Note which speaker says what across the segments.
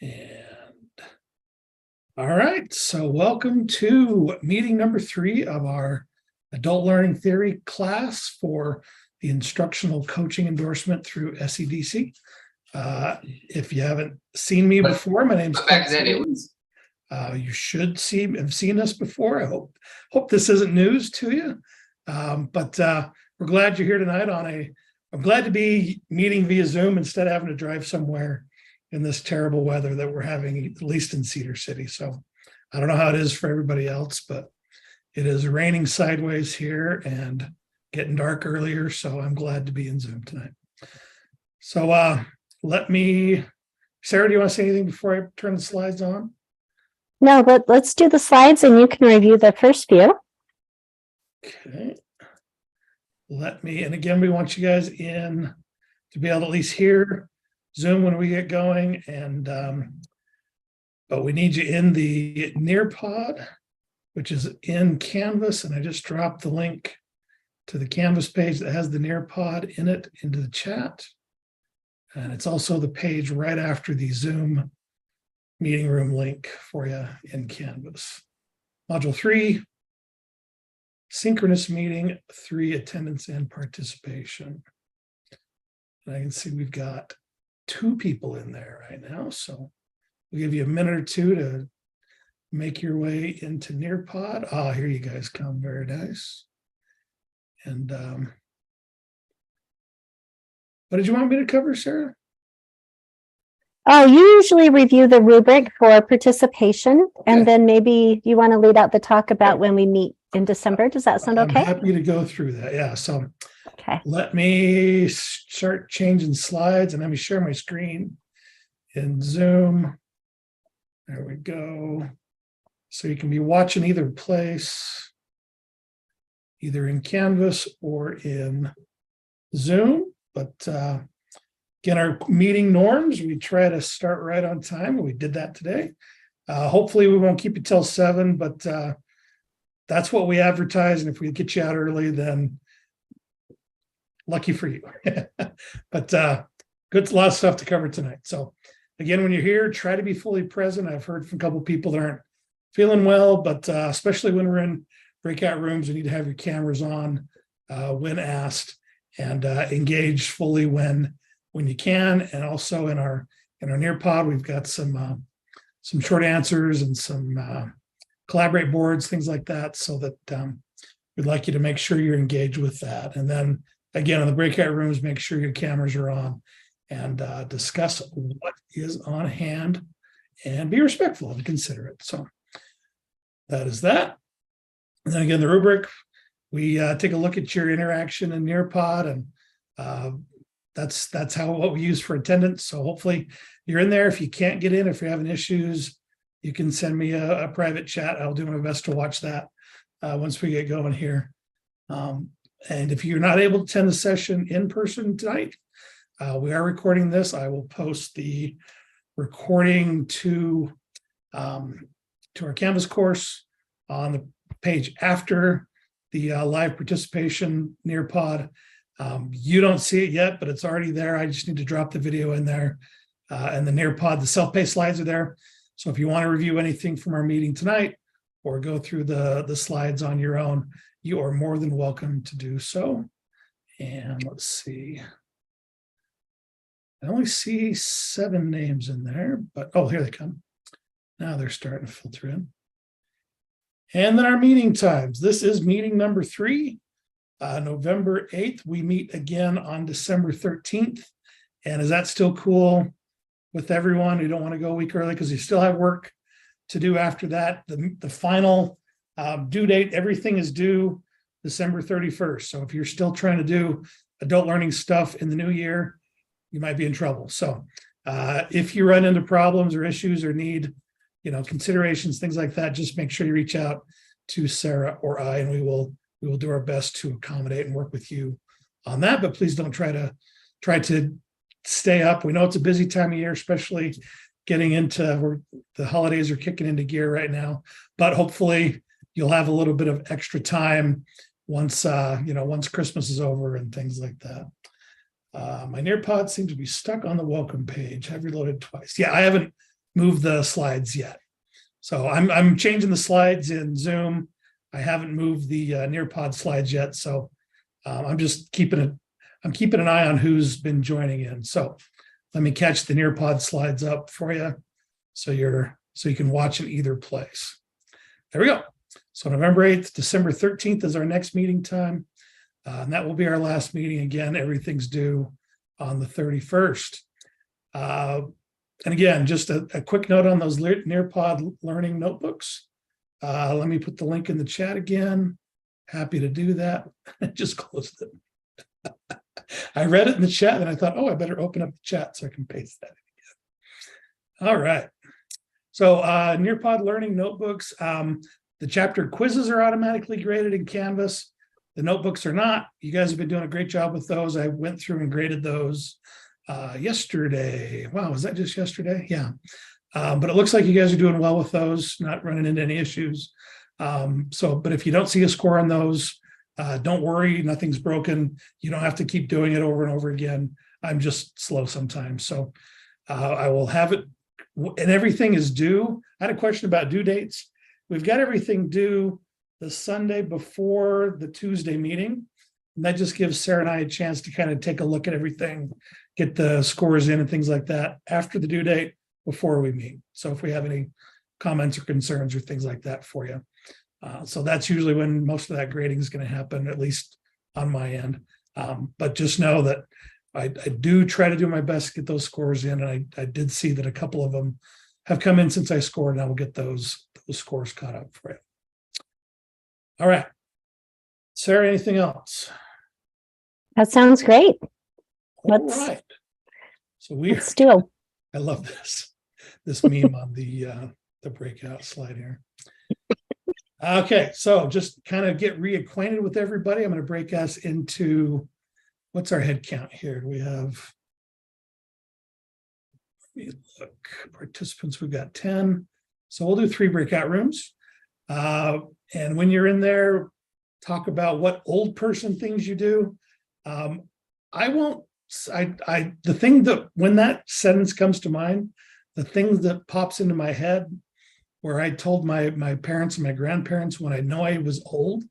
Speaker 1: And all right, so welcome to meeting number 3 of our adult learning theory class for the instructional coaching endorsement through SEDC. If you haven't seen me before, my name's
Speaker 2: back then it was.
Speaker 1: You should have seen us before. I hope this isn't news to you, but we're glad you're here tonight. I'm glad to be meeting via Zoom instead of having to drive somewhere in this terrible weather that we're having, at least in Cedar City. So I don't know how it is for everybody else, but it is raining sideways here and getting dark earlier. So I'm glad to be in Zoom tonight. So Sarah, do you want to say anything before I turn the slides on?
Speaker 3: No, but let's do the slides and you can review the first few.
Speaker 1: Okay. And again, we want you guys in to be able to at least hear Zoom when we get going. And but we need you in the Nearpod, which is in Canvas. And I just dropped the link to the Canvas page that has the Nearpod in it into the chat. And it's also the page right after the Zoom meeting room link for you in Canvas. Module 3, synchronous meeting, 3, attendance and participation. And I can see we've got 2 people in there right now. So we'll give you a minute or 2 to make your way into Nearpod. Ah, here you guys come. Very nice. And what did you want me to cover, Sarah?
Speaker 3: Oh, you usually review the rubric for participation, and then maybe you want to lead out the talk about when we meet in December. Does that sound okay?
Speaker 1: I'm happy to go through that. Yeah. So
Speaker 3: okay.
Speaker 1: Let me start changing slides and let me share my screen in Zoom. There we go. So you can be watching either place, either in Canvas or in Zoom. But again, our meeting norms, we try to start right on time. We did that today. Hopefully we won't keep you till 7, but that's what we advertise. And if we get you out early, then lucky for you. But good, a lot of stuff to cover tonight. So again, when you're here, try to be fully present. I've heard from a couple of people that aren't feeling well, but especially when we're in breakout rooms, you need to have your cameras on when asked, and engage fully when you can. And also in our Nearpod, we've got some short answers and some collaborate boards, things like that, so that we'd like you to make sure you're engaged with that. And then again, in the breakout rooms, make sure your cameras are on and discuss what is on hand and be respectful and considerate. So that is that. And then again, the rubric, we take a look at your interaction in Nearpod, and that's what we use for attendance. So hopefully you're in there. If you can't get in, if you're having issues, you can send me a private chat. I'll do my best to watch that once we get going here. And if you're not able to attend the session in person tonight, we are recording this. I will post the recording to our Canvas course on the page after the live participation Nearpod. You don't see it yet, but it's already there. I just need to drop the video in there. And the Nearpod, the self-paced slides are there. So if you want to review anything from our meeting tonight or go through the slides on your own, you are more than welcome to do so. And let's see. I only see 7 names in there, but oh, here they come. Now they're starting to filter in. And then our meeting times. This is meeting number 3. November 8th, we meet again on December 13th. And is that still cool with everyone? We don't want to go a week early because you still have work to do after that. The final due date, everything is due December 31st. So if you're still trying to do adult learning stuff in the new year, you might be in trouble. So if you run into problems or issues or need, considerations, things like that, just make sure you reach out to Sarah or I, and we will do our best to accommodate and work with you on that. But please don't try to stay up. We know it's a busy time of year, especially getting into where the holidays are kicking into gear right now. But hopefully you'll have a little bit of extra time once Christmas is over and things like that. My Nearpod seems to be stuck on the welcome page. I've reloaded twice. Yeah, I haven't move the slides yet. So I'm changing the slides in Zoom. I haven't moved the Nearpod slides yet. So I'm just keeping an eye on who's been joining in. So let me catch the Nearpod slides up for you. So you can watch in either place. There we go. So November 8th, December 13th is our next meeting time. And that will be our last meeting. Again, everything's due on the 31st. And again, just a quick note on those Nearpod learning notebooks. Let me put the link in the chat again. Happy to do that. I just closed it. I read it in the chat and I thought, oh, I better open up the chat so I can paste that again. All right. So Nearpod learning notebooks. The chapter quizzes are automatically graded in Canvas. The notebooks are not. You guys have been doing a great job with those. I went through and graded those yesterday. Wow, was that just yesterday? Yeah. But it looks like you guys are doing well with those, not running into any issues. But if you don't see a score on those, don't worry, nothing's broken. You don't have to keep doing it over and over again. I'm just slow sometimes. So I will have it, and everything is due. I had a question about due dates. We've got everything due the Sunday before the Tuesday meeting. And that just gives Sarah and I a chance to kind of take a look at everything, get the scores in and things like that after the due date before we meet. So if we have any comments or concerns or things like that for you. So that's usually when most of that grading is going to happen, at least on my end. But just know that I do try to do my best to get those scores in. And I did see that a couple of them have come in since I scored, and I will get those scores caught up for you. All right. Sarah, anything else?
Speaker 3: That sounds great.
Speaker 1: All right. So
Speaker 3: let's do.
Speaker 1: I love this meme on the breakout slide here. Okay, so just kind of get reacquainted with everybody. I'm going to break us into, what's our head count here? We have, let me look, participants, we've got 10. So we'll do 3 breakout rooms. And when you're in there, talk about what old person things you do. The thing that, when that sentence comes to mind, the thing that pops into my head, where I told my parents and my grandparents when I know I was old,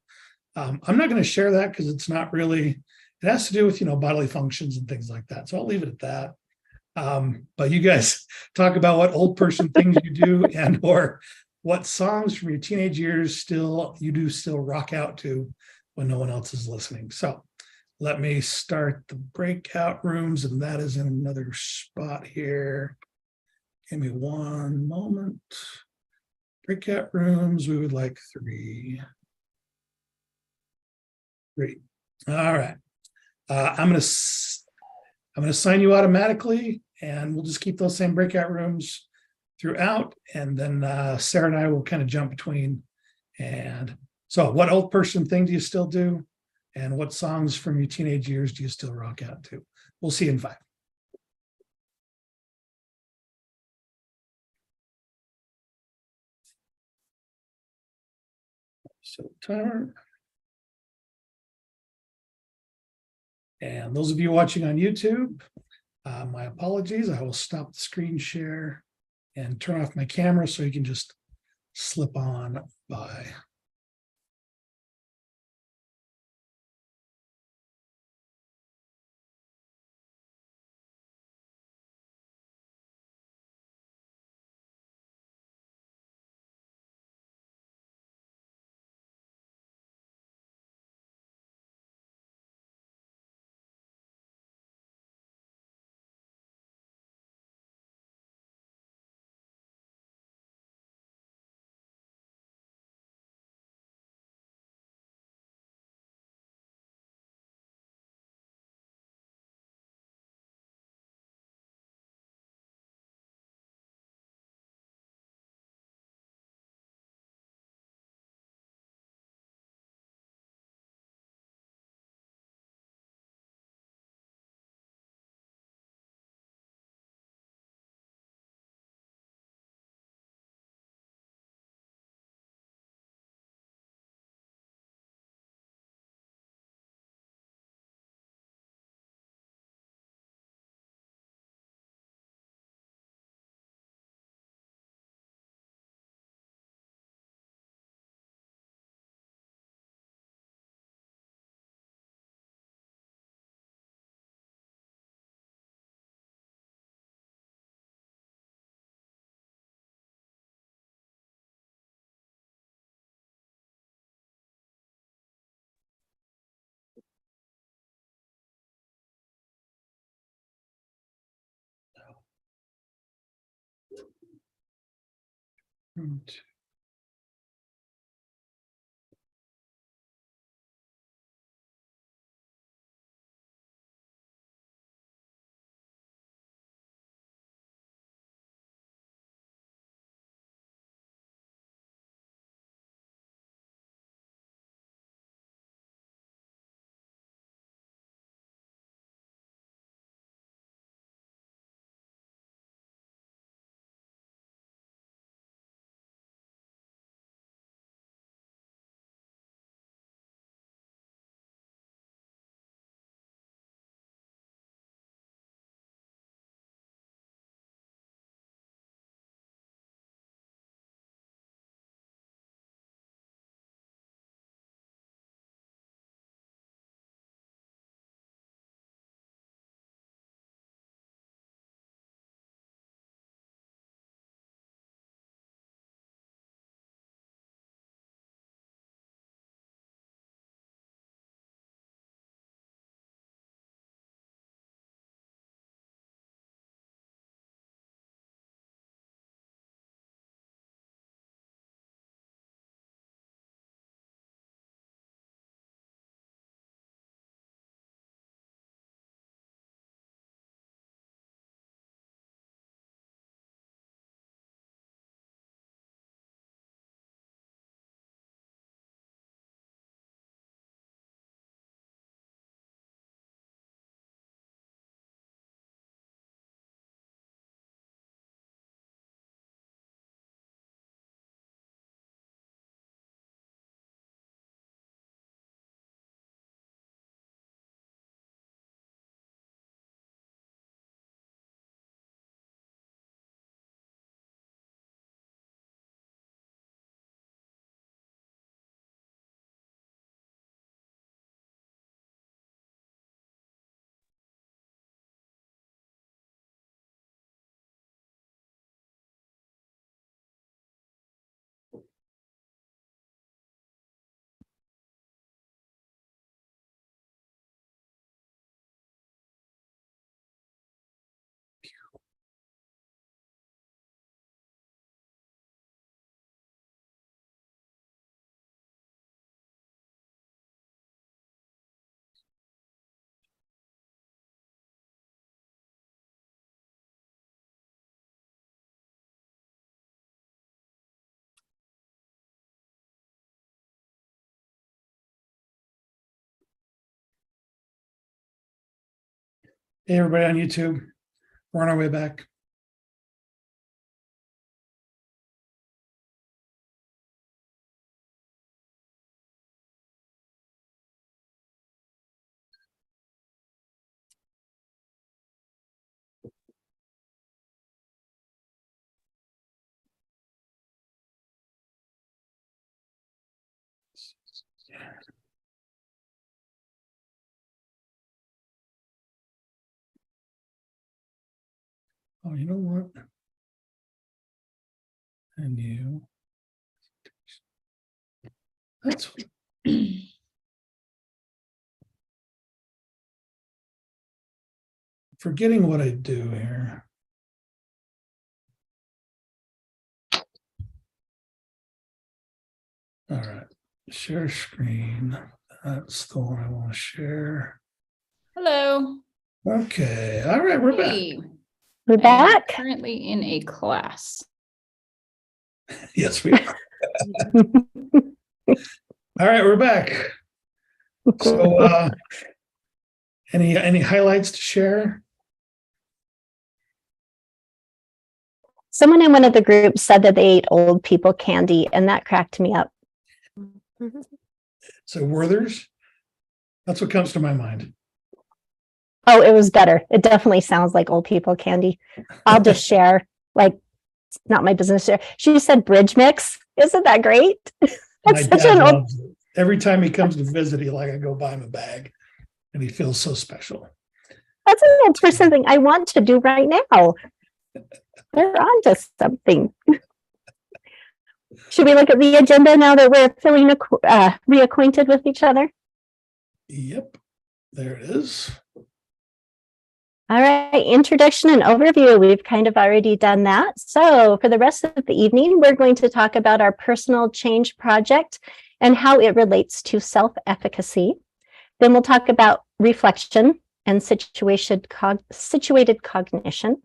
Speaker 1: I'm not going to share that because it's not really, it has to do with, bodily functions and things like that. So I'll leave it at that. But you guys talk about what old person things you do, and or what songs from your teenage years you do still rock out to when no one else is listening. So let me start the breakout rooms, and that is in another spot here. Give me one moment. Breakout rooms, we would like 3. Great. All right. I'm going to assign you automatically, and we'll just keep those same breakout rooms throughout. And then Sarah and I will kind of jump between. And so what old person thing do you still do? And what songs from your teenage years do you still rock out to? We'll see you in 5. So timer. And those of you watching on YouTube, my apologies. I will stop the screen share and turn off my camera so you can just slip on by. Hey, everybody on YouTube. We're on our way back. Oh, you know what? And you. That's forgetting what I do here. All right, share screen. That's the one I want to share.
Speaker 2: Hello.
Speaker 1: Okay, all right, we're back.
Speaker 2: Hey,
Speaker 3: We're
Speaker 2: I'm
Speaker 3: back.
Speaker 2: currently in a class.
Speaker 1: Yes, we are. All right, we're back. So any highlights to share?
Speaker 3: Someone in one of the groups said that they ate old people candy, and that cracked me up.
Speaker 1: So Werther's, that's what comes to my mind.
Speaker 3: Oh, it was better. It definitely sounds like old people candy. I'll just share, like, it's not my business. She said bridge mix. Isn't that great?
Speaker 1: My
Speaker 3: That's such
Speaker 1: dad
Speaker 3: an old,
Speaker 1: loves it. Every time he comes to visit, I go buy him a bag, and he feels so special.
Speaker 3: that's an old person thing I want to do right now. They're onto something. Should we look at the agenda now that we're feeling reacquainted with each other?
Speaker 1: Yep, there it is.
Speaker 3: All right, introduction and overview. We've kind of already done that. So for the rest of the evening, we're going to talk about our personal change project and how it relates to self-efficacy. Then we'll talk about reflection and situated cognition.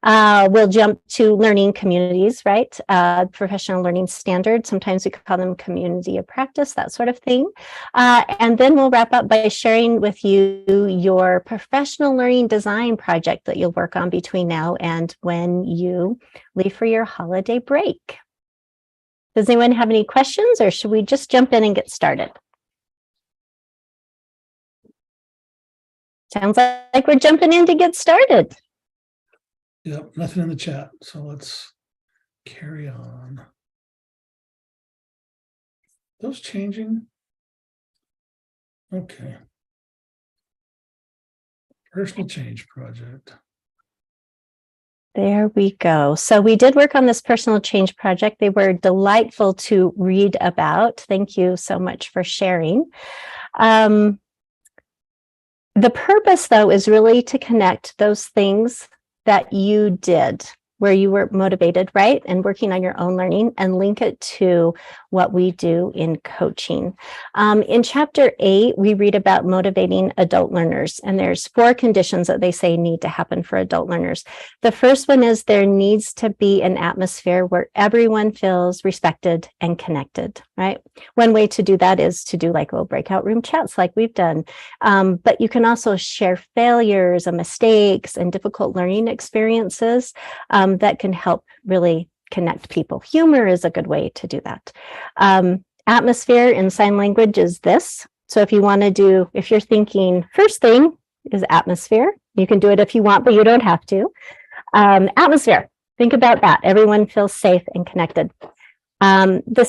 Speaker 3: We'll jump to learning communities, right? Professional learning standards. Sometimes we call them community of practice, that sort of thing. And then we'll wrap up by sharing with you your professional learning design project that you'll work on between now and when you leave for your holiday break. Does anyone have any questions, or should we just jump in and get started? Sounds like we're jumping in to get started.
Speaker 1: Yep, nothing in the chat. So let's carry on. Those changing? Okay. Personal change project.
Speaker 3: There we go. So we did work on this personal change project. They were delightful to read about. Thank you so much for sharing. The purpose, though, is really to connect those things that you did where you were motivated, right? And working on your own learning, and link it to what we do in coaching. In chapter 8, we read about motivating adult learners, and there's 4 conditions that they say need to happen for adult learners. The first one is there needs to be an atmosphere where everyone feels respected and connected, right? One way to do that is to do like little breakout room chats like we've done. But you can also share failures and mistakes and difficult learning experiences that can help really connect people. Humor is a good way to do that. Atmosphere in sign language is this. So if you want to do, if you're thinking first thing is atmosphere, you can do it if you want, but you don't have to. Atmosphere, think about that. Everyone feels safe and connected. The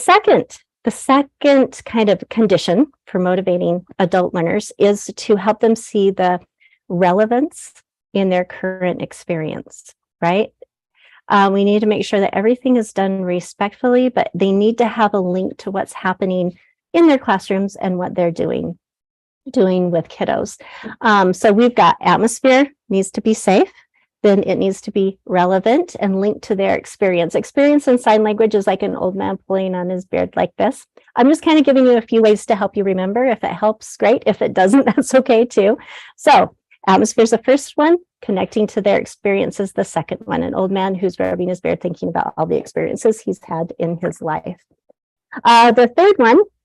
Speaker 3: second kind of condition for motivating adult learners is to help them see the relevance in their current experience, right? We need to make sure that everything is done respectfully, but they need to have a link to what's happening in their classrooms and what they're doing with kiddos. So we've got atmosphere needs to be safe, then it needs to be relevant and linked to their experience. Experience in sign language is like an old man pulling on his beard like this. I'm just kind of giving you a few ways to help you remember. If it helps, great. If it doesn't, that's okay too. So atmosphere is the first one, connecting to their experiences, the second one, an old man who's rubbing his beard, thinking about all the experiences he's had in his life. The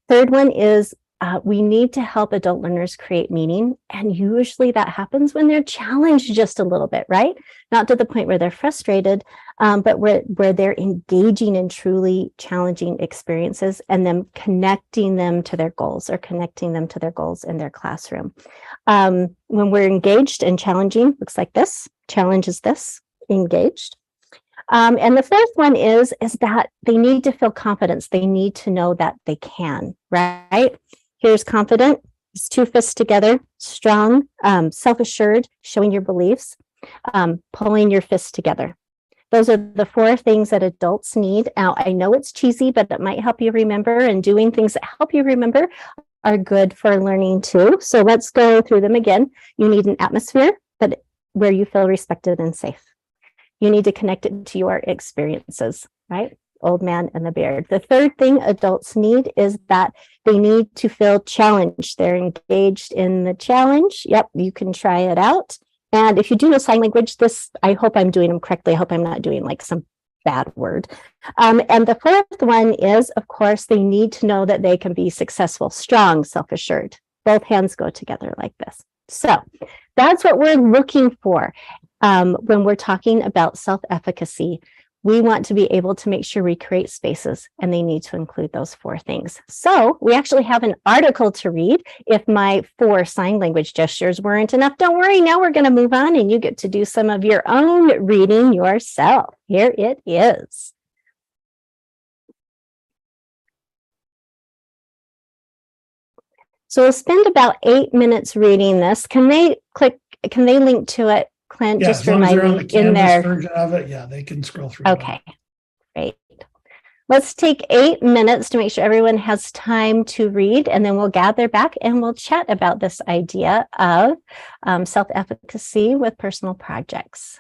Speaker 3: third one is we need to help adult learners create meaning. And usually that happens when they're challenged just a little bit, right? Not to the point where they're frustrated, but where they're engaging in truly challenging experiences and then connecting them to their goals or connecting them to their goals in their classroom. When we're engaged and challenging, looks like this. Challenge is this, engaged. And the fourth one is that they need to feel confidence. They need to know that they can, right? Here's confident, it's 2 fists together, strong, self-assured, showing your beliefs, pulling your fists together. Those are the 4 things that adults need. Now, I know it's cheesy, but it might help you remember, and doing things that help you remember are good for learning too. So let's go through them again. You need an atmosphere where you feel respected and safe. You need to connect it to your experiences, right? Old man and the beard. The third thing adults need is that they need to feel challenged. They're engaged in the challenge. Yep, you can try it out. And if you do know sign language, I hope I'm doing them correctly. I hope I'm not doing like some bad word. And the fourth one is, of course, they need to know that they can be successful, strong, self-assured. Both hands go together like this. So that's what we're looking for when we're talking about self-efficacy. We want to be able to make sure we create spaces, and they need to include those 4 things. So we actually have an article to read. If my 4 sign language gestures weren't enough, don't worry. Now we're going to move on, and you get to do some of your own reading yourself. Here it is. So we'll spend about 8 minutes reading this. Can they link to it? Clint,
Speaker 1: Yeah,
Speaker 3: just
Speaker 1: as long as
Speaker 3: remind
Speaker 1: they're on
Speaker 3: me
Speaker 1: the
Speaker 3: in
Speaker 1: Canvas
Speaker 3: there.
Speaker 1: version of it, yeah, they can scroll through.
Speaker 3: Okay, great. Let's take 8 minutes to make sure everyone has time to read, and then we'll gather back and we'll chat about this idea of self-efficacy with personal projects.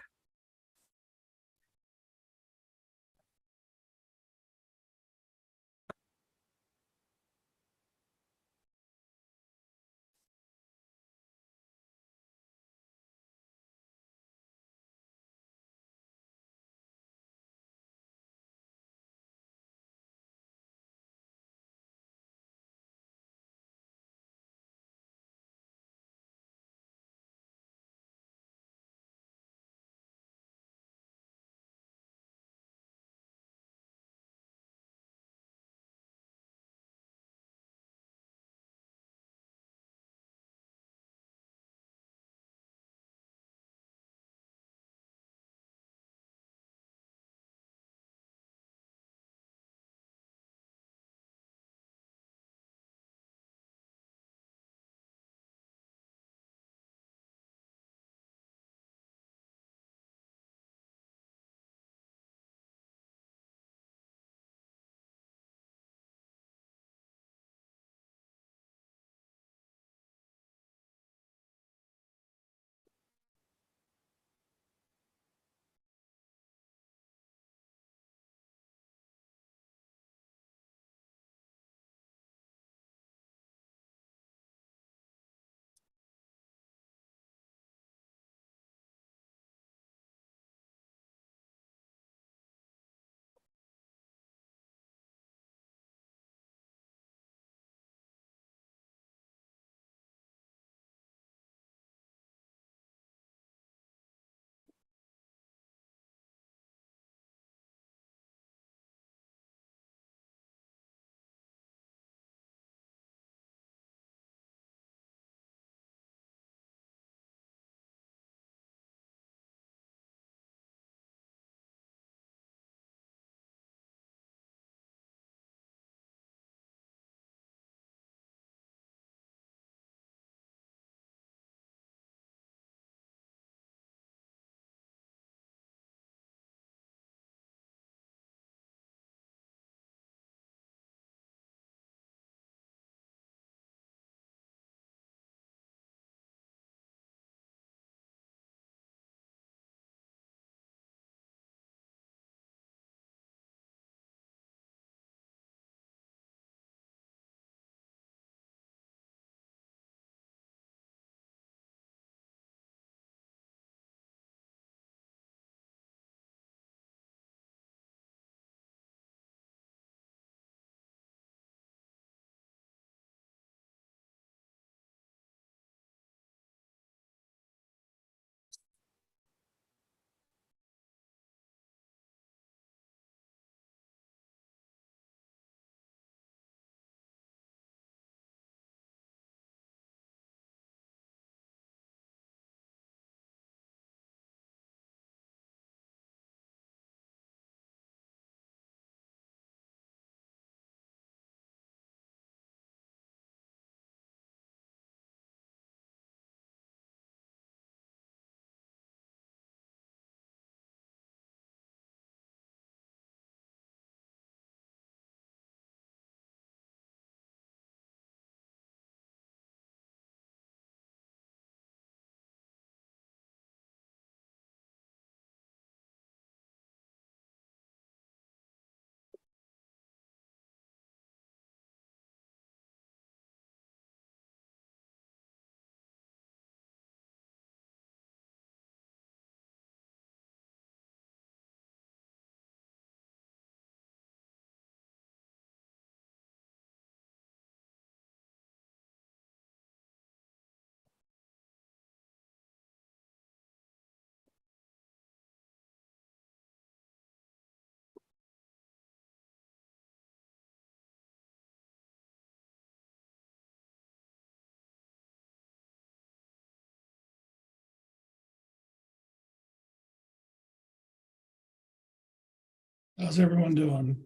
Speaker 1: How's everyone doing?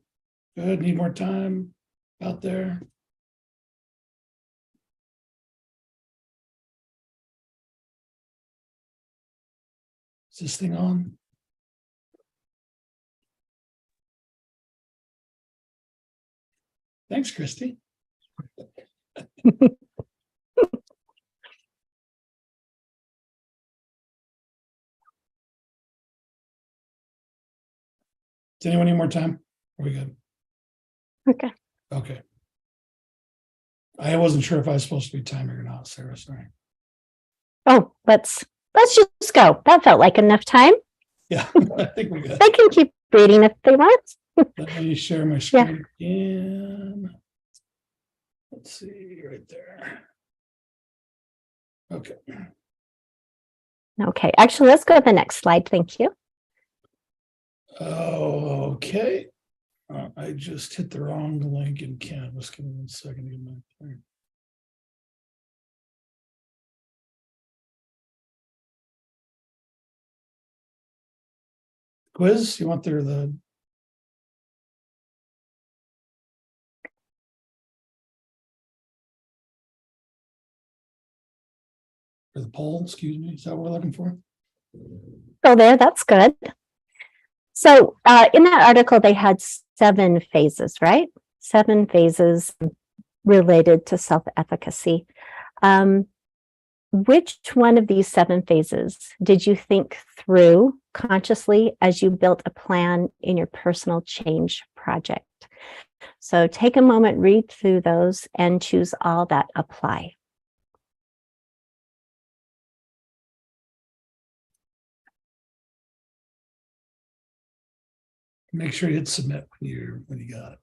Speaker 1: Good, need more time out there? Is this thing on? Thanks, Christy. Does anyone need more time? Are we good?
Speaker 3: Okay.
Speaker 1: Okay. I wasn't sure if I was supposed to be timing or not, Sarah, sorry.
Speaker 3: Oh, let's just go. That felt like enough time.
Speaker 1: Yeah, I think we got.
Speaker 3: They can keep reading if they want.
Speaker 1: Let me share my screen again. Let's see, right there. Okay.
Speaker 3: Okay, actually, let's go to the next slide. Thank you.
Speaker 1: Okay. I just hit the wrong link in Canvas. Give me 1 second to get my thing. Quiz, you want the or the poll, excuse me, is that what we're looking for?
Speaker 3: Go there. That's good. So in that article, they had 7 phases, right? 7 phases related to self-efficacy. Which one of these 7 phases did you think through consciously as you built a plan in your personal change project? So take a moment, read through those, and choose all that apply.
Speaker 1: Make sure you hit submit when you got it.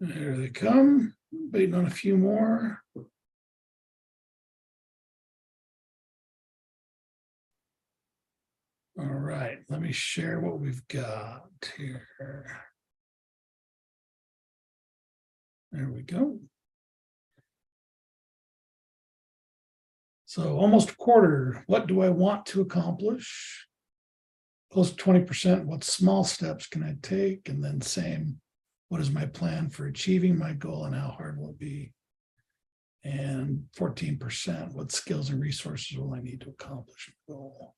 Speaker 1: There they come. Waiting on a few more. All right, let me share what we've got here. There we go. So almost a quarter. What do I want to accomplish? Close to 20%. What small steps can I take? And then same, what is my plan for achieving my goal and how hard will it be? And 14%, what skills and resources will I need to accomplish the goal?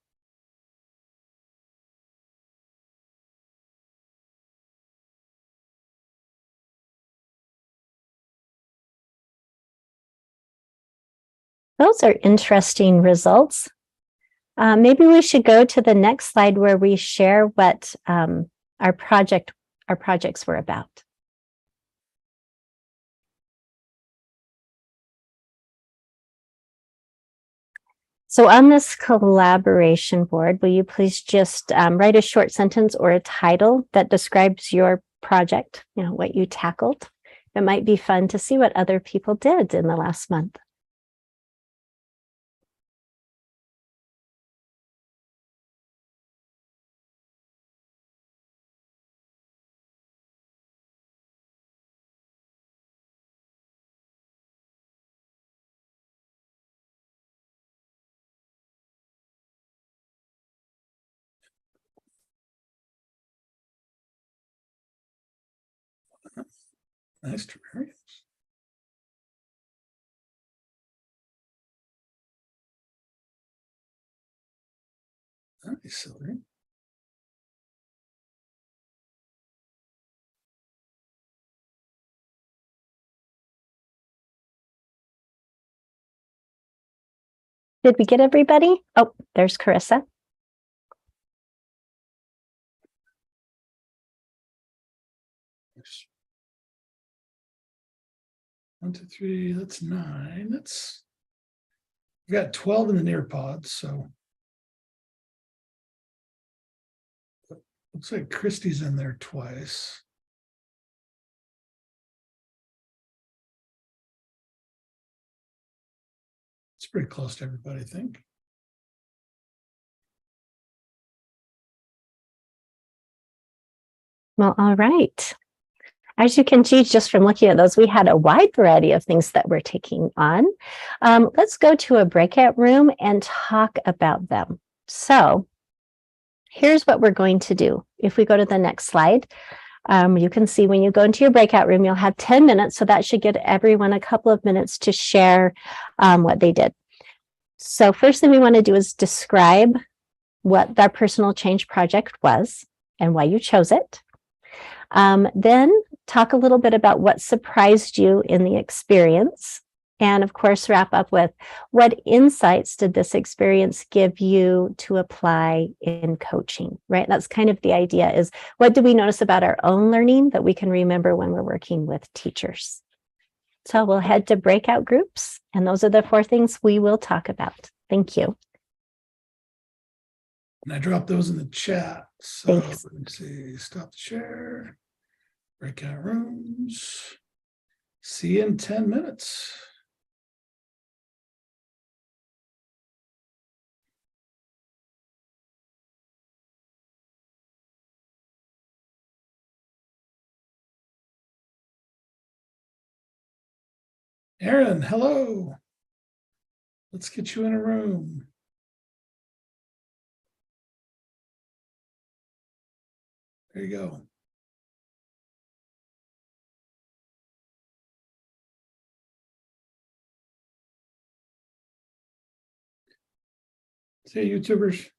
Speaker 3: Those are interesting results. Maybe we should go to the next slide where we share what our projects were about. So on this collaboration board, will you please just write a short sentence or a title that describes your project, what you tackled? It might be fun to see what other people did in the last month.
Speaker 1: Nice to hear. Nice, Hillary.
Speaker 3: Did we get everybody? Oh, there's Carissa.
Speaker 1: Nice. 1, 2, 3, that's 9. We've got 12 in the Nearpods, so looks like Christy's in there twice. It's pretty close to everybody, I think.
Speaker 3: Well, all right. As you can see, just from looking at those, we had a wide variety of things that we're taking on. Let's go to a breakout room and talk about them. So here's what we're going to do. If we go to the next slide, you can see when you go into your breakout room, you'll have 10 minutes. So that should get everyone a couple of minutes to share what they did. So first thing we want to do is describe what that personal change project was and why you chose it. Then talk a little bit about what surprised you in the experience. And of course, wrap up with what insights did this experience give you to apply in coaching, right? That's kind of the idea, is what do we notice about our own learning that we can remember when we're working with teachers? So we'll head to breakout groups, and those are the 4 things we will talk about. Thank you.
Speaker 1: And I dropped those in the chat. So
Speaker 3: Thanks.
Speaker 1: let me see, stop the share, breakout rooms. See you in 10 minutes. Aaron, hello. Let's get you in a room. There you go. See you, YouTubers.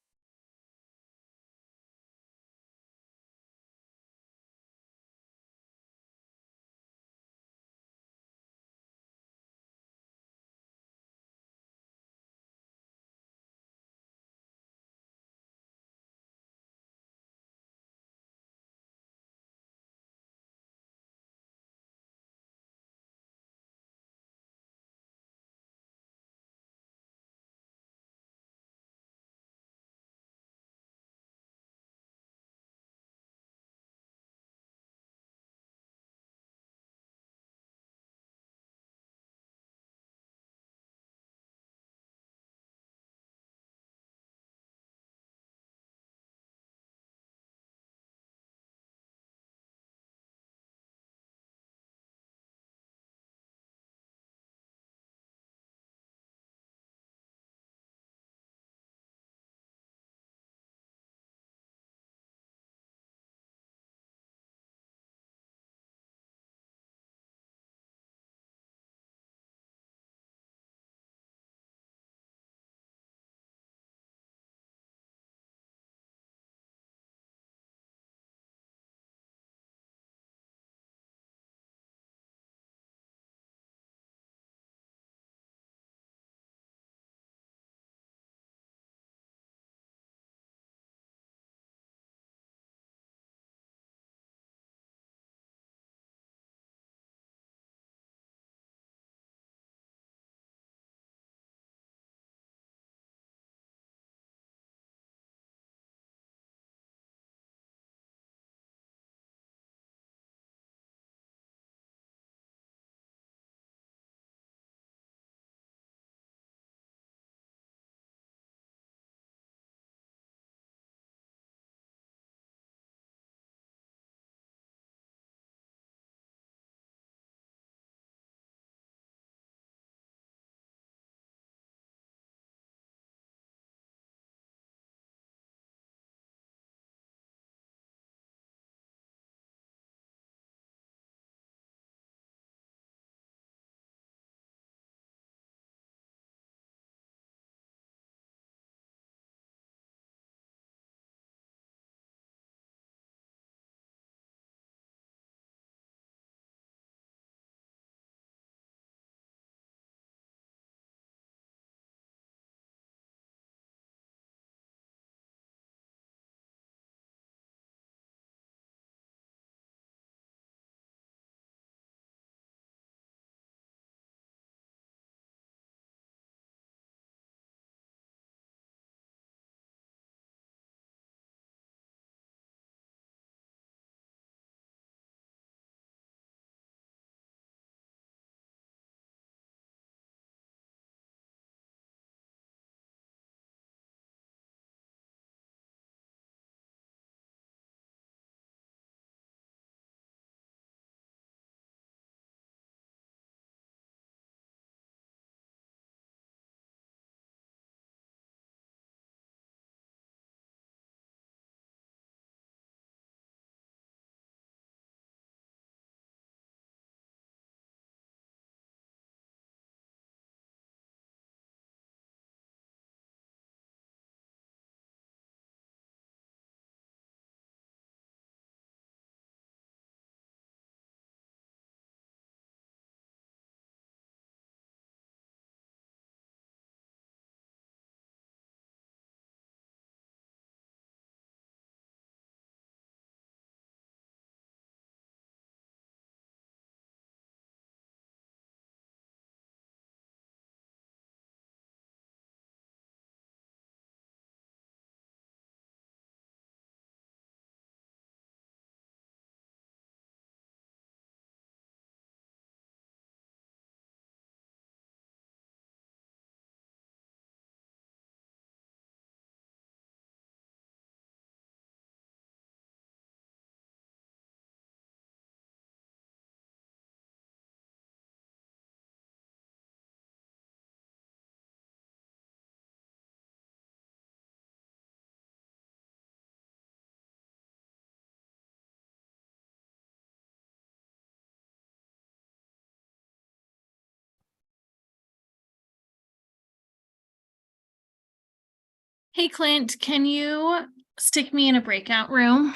Speaker 4: Hey, Clint, can you stick me in a breakout room?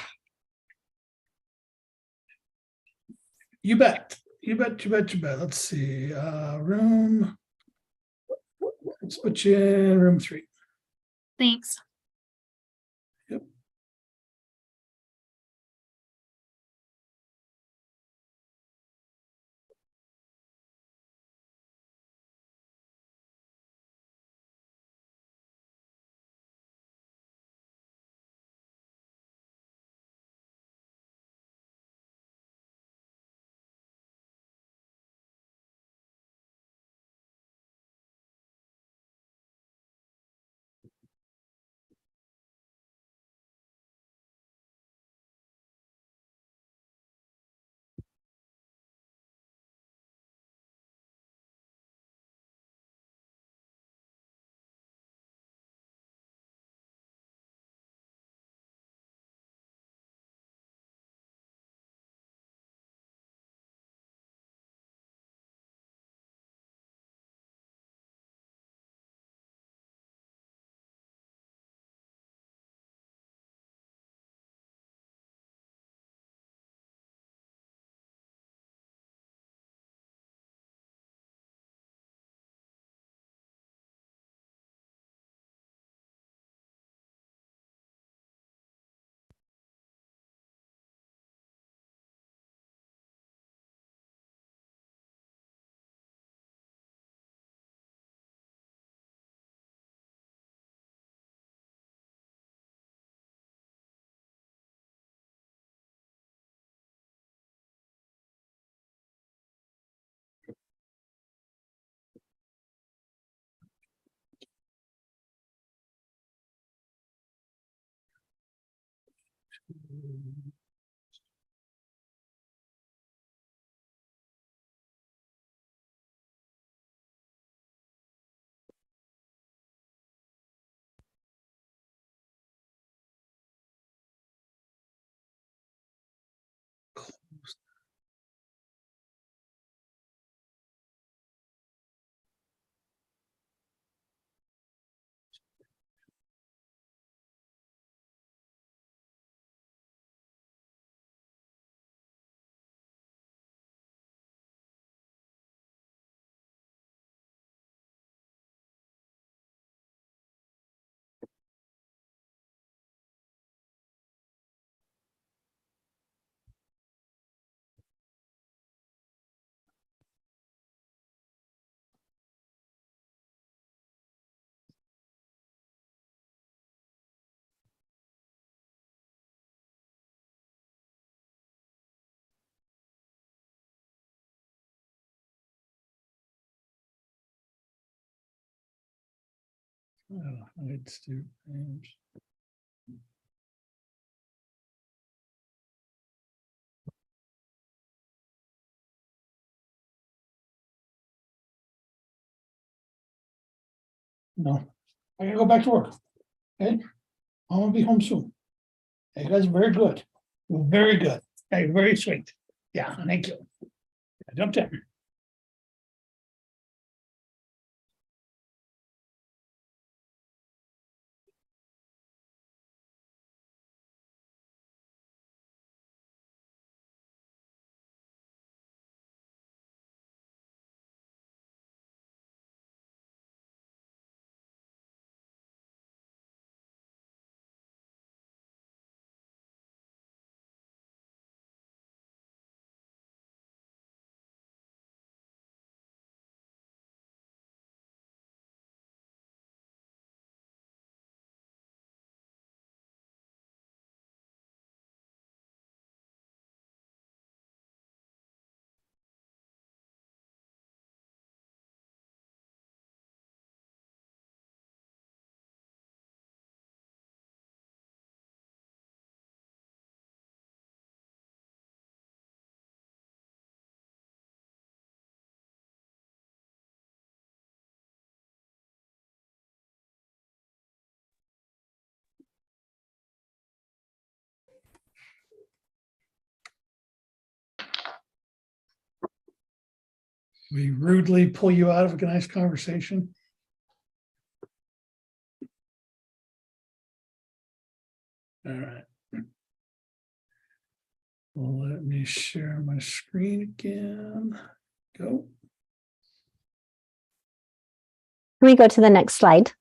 Speaker 1: You bet. You bet. Let's see. Room. Let's put you in room 3.
Speaker 4: Thanks.
Speaker 1: Yep. Let's do. No, I gotta go back to work. Okay, I'm gonna be home soon. You guys are very good. Very good. Hey, very sweet. Yeah, thank you. I jumped in. We rudely pull you out of a nice conversation. All right. Well, let me share my screen again. Go.
Speaker 3: Can we go to the next slide?
Speaker 1: Of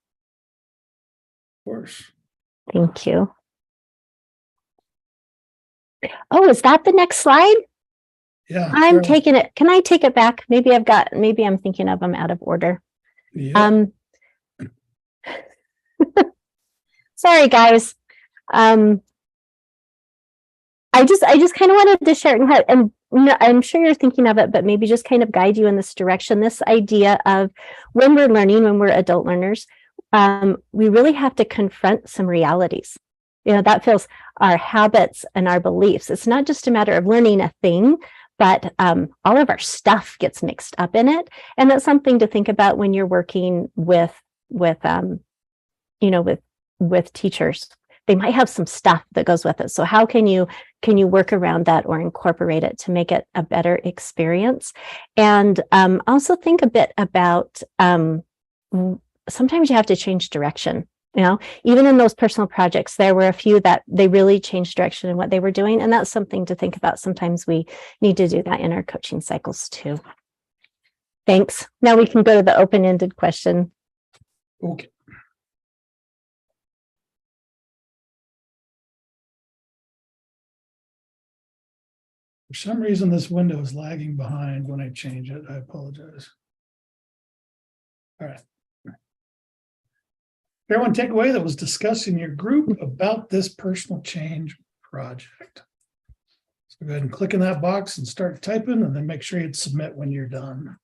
Speaker 1: course.
Speaker 3: Thank you. Oh, is that the next slide?
Speaker 1: Yeah.
Speaker 3: I'm
Speaker 1: sorry.
Speaker 3: taking it. Can I take it back? Maybe I'm thinking of them out of order.
Speaker 1: Yeah.
Speaker 3: Sorry, guys. I just kind of wanted to share and I'm sure you're thinking of it, but maybe just kind of guide you in this direction. This idea of when we're learning, when we're adult learners, we really have to confront some realities. That feels our habits and our beliefs. It's not just a matter of learning a thing, but all of our stuff gets mixed up in it. And that's something to think about when you're working with teachers. They might have some stuff that goes with it. So how can you work around that or incorporate it to make it a better experience? And also think a bit about sometimes you have to change direction. Even in those personal projects, there were a few that they really changed direction in what they were doing. And that's something to think about. Sometimes we need to do that in our coaching cycles too. Thanks. Now we can go to the open-ended question.
Speaker 1: Okay. For some reason, this window is lagging behind when I change it. I apologize. All right. Everyone take away that was discussed in your group about this personal change project. So go ahead and click in that box and start typing, and then make sure you hit submit when you're done.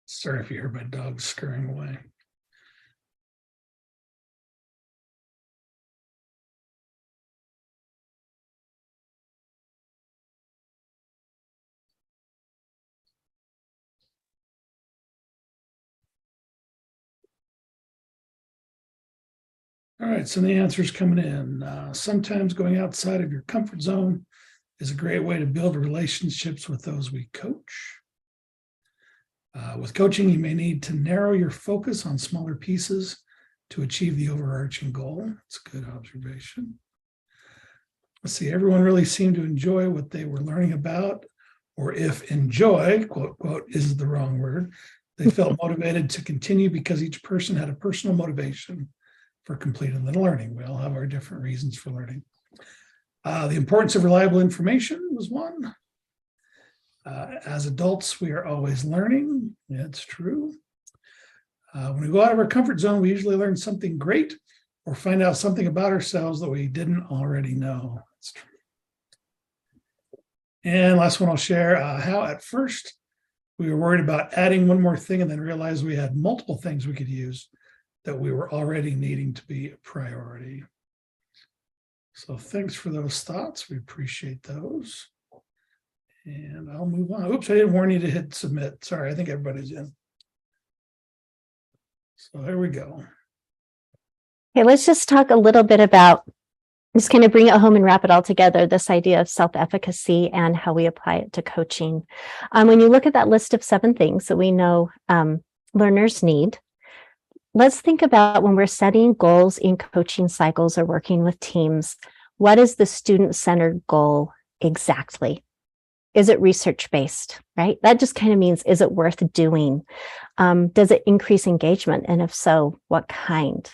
Speaker 1: Sorry if you hear my dog scurrying away. All right, so the answer's coming in. Sometimes going outside of your comfort zone is a great way to build relationships with those we coach. With coaching, you may need to narrow your focus on smaller pieces to achieve the overarching goal. That's a good observation. Let's see, everyone really seemed to enjoy what they were learning about, or if enjoy, quote, quote, is the wrong word, they felt motivated to continue because each person had a personal motivation for completing the learning. We all have our different reasons for learning. The importance of reliable information was one. As adults, we are always learning. That's true. When we go out of our comfort zone, we usually learn something great or find out something about ourselves that we didn't already know. That's true. And last one I'll share, how at first we were worried about adding one more thing and then realized we had multiple things we could use that we were already needing to be a priority. So thanks for those thoughts. We appreciate those. And I'll move on. Oops, I didn't warn you to hit submit. Sorry, I think everybody's in. So there we go.
Speaker 3: Okay, let's just talk a little bit about, just kind of bring it home and wrap it all together, this idea of self-efficacy and how we apply it to coaching. When you look at that list of 7 things that we know learners need, let's think about when we're setting goals in coaching cycles or working with teams, what is the student-centered goal exactly? Is it research-based, right? That just kind of means, is it worth doing? Does it increase engagement? And if so, what kind?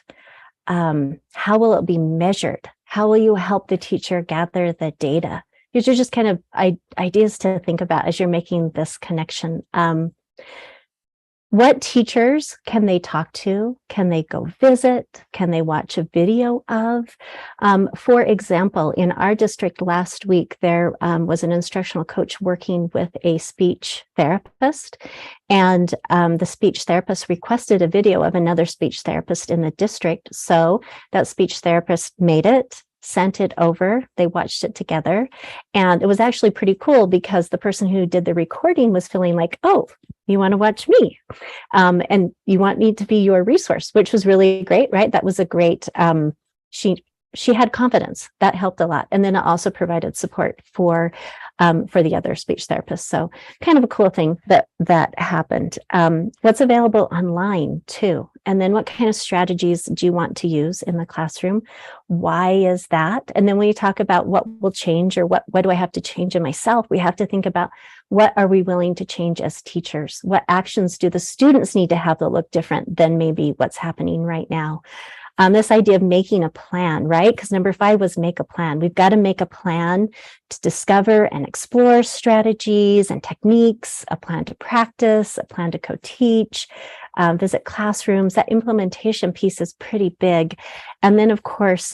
Speaker 3: How will it be measured? How will you help the teacher gather the data? These are just kind of ideas to think about as you're making this connection. What teachers can they talk to? Can they go visit? Can they watch a video of? For example, in our district last week, there was an instructional coach working with a speech therapist, and the speech therapist requested a video of another speech therapist in the district. So that speech therapist made it, sent it over, they watched it together. And it was actually pretty cool because the person who did the recording was feeling like, oh, you want to watch me, and you want me to be your resource, which was really great, right? That was a great, she had confidence. That helped a lot. And then it also provided support for the other speech therapist. So kind of a cool thing that happened. What's available online too? And then what kind of strategies do you want to use in the classroom? Why is that? And then when you talk about what will change or what do I have to change in myself, we have to think about what are we willing to change as teachers? What actions do the students need to have that look different than maybe what's happening right now? This idea of making a plan, right? Because number 5 was make a plan. We've got to make a plan to discover and explore strategies and techniques, a plan to practice, a plan to co-teach, visit classrooms. That implementation piece is pretty big. And then, of course,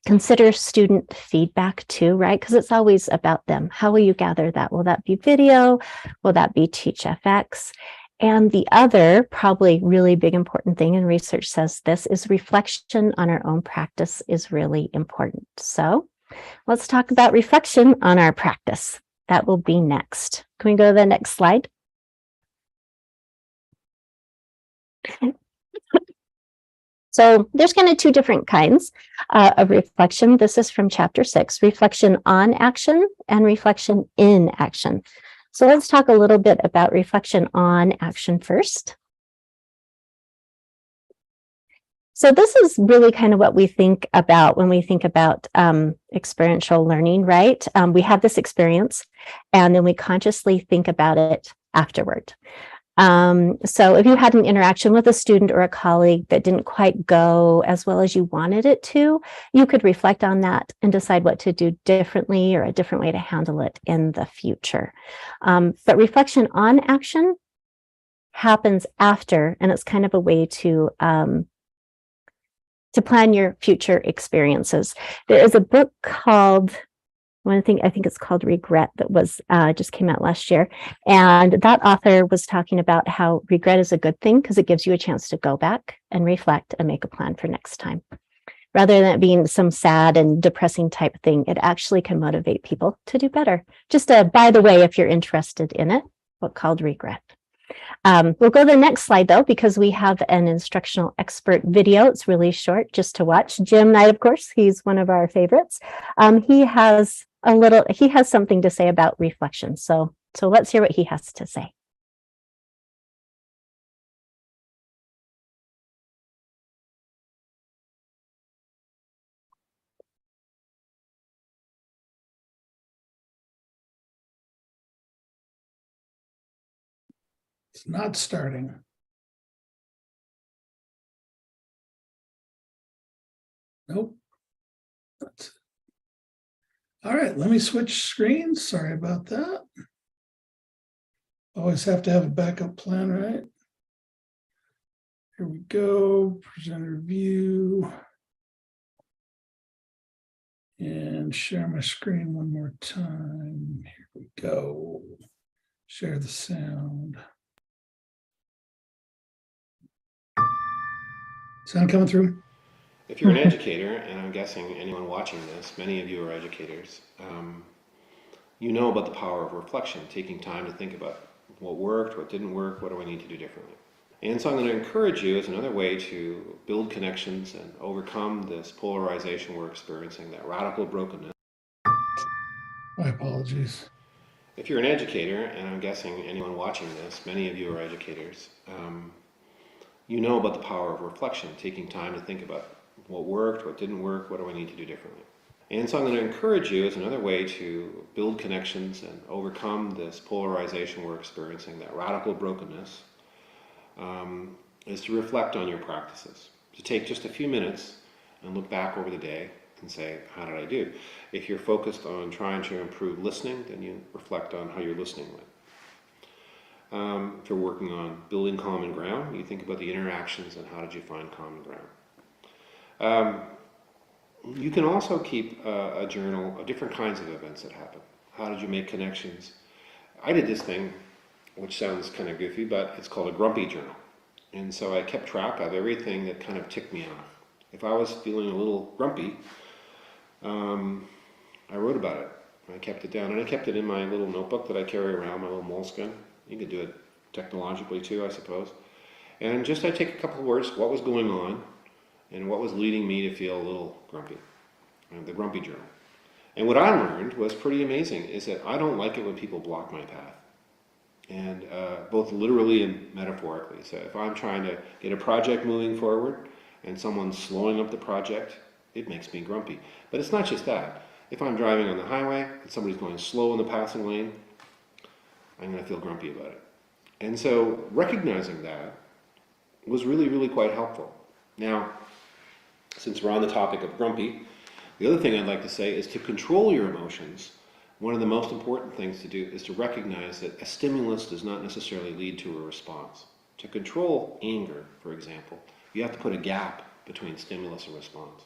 Speaker 3: consider student feedback too, right? Because it's always about them. How will you gather that? Will that be video? Will that be TeachFX? And the other probably really big important thing, and research says this, is reflection on our own practice is really important. So let's talk about reflection on our practice. That will be next. Can we go to the next slide? So there's kind of 2 different kinds of reflection. This is from chapter 6, reflection on action and reflection in action. So let's talk a little bit about reflection on action first. So this is really kind of what we think about when we think about experiential learning, right? We have this experience and then we consciously think about it afterward. So if you had an interaction with a student or a colleague that didn't quite go as well as you wanted it to, you could reflect on that and decide what to do differently or a different way to handle it in the future. But reflection on action happens after, and it's kind of a way to plan your future experiences. There is a book called, I think it's called Regret, that was just came out last year. And that author was talking about how regret is a good thing because it gives you a chance to go back and reflect and make a plan for next time. Rather than it being some sad and depressing type thing, it actually can motivate people to do better. Just by the way, if you're interested in it, book called Regret. We'll go to the next slide though, because we have an instructional expert video. It's really short just to watch. Jim Knight, of course, he's one of our favorites. He has something to say about reflection. So let's hear what he has to say.
Speaker 1: It's not starting. Nope. All right, let me switch screens. Sorry about that. Always have to have a backup plan, right? Here we go, presenter view. And share my screen one more time. Here we go. Share the sound. Sound coming through?
Speaker 5: If you're an educator, and I'm guessing anyone watching this, many of you are educators, you know about the power of reflection, taking time to think about what worked, what didn't work, what do I need to do differently. And so I'm going to encourage you as another way to build connections and overcome this polarization we're experiencing, that radical brokenness.
Speaker 1: My apologies.
Speaker 5: If you're an educator, and I'm guessing anyone watching this, many of you are educators, you know about the power of reflection, taking time to think about what worked, what didn't work, what do I need to do differently. And so I'm going to encourage you as another way to build connections and overcome this polarization we're experiencing, that radical brokenness, is to reflect on your practices. To take just a few minutes and look back over the day and say, how did I do? If you're focused on trying to improve listening, then you reflect on how your listening went. If you're working on building common ground, you think about the interactions and how did you find common ground. You can also keep a journal of different kinds of events that happen. How did you make connections? I did this thing, which sounds kind of goofy, but it's called a grumpy journal. And so I kept track of everything that kind of ticked me off. If I was feeling a little grumpy, I wrote about it. I kept it down, and I kept it in my little notebook that I carry around, my little moleskin. You could do it technologically too, I suppose. And just I take a couple of words, what was going on, and what was leading me to feel a little grumpy. The grumpy journal. And what I learned was pretty amazing, is that I don't like it when people block my path. And both literally and metaphorically. So if I'm trying to get a project moving forward and someone's slowing up the project, it makes me grumpy. But it's not just that. If I'm driving on the highway and somebody's going slow in the passing lane, I'm going to feel grumpy about it. And so recognizing that was really, really quite helpful. Now, since we're on the topic of grumpy, the other thing I'd like to say is to control your emotions. One of the most important things to do is to recognize that a stimulus does not necessarily lead to a response. To control anger, for example, you have to put a gap between stimulus and response.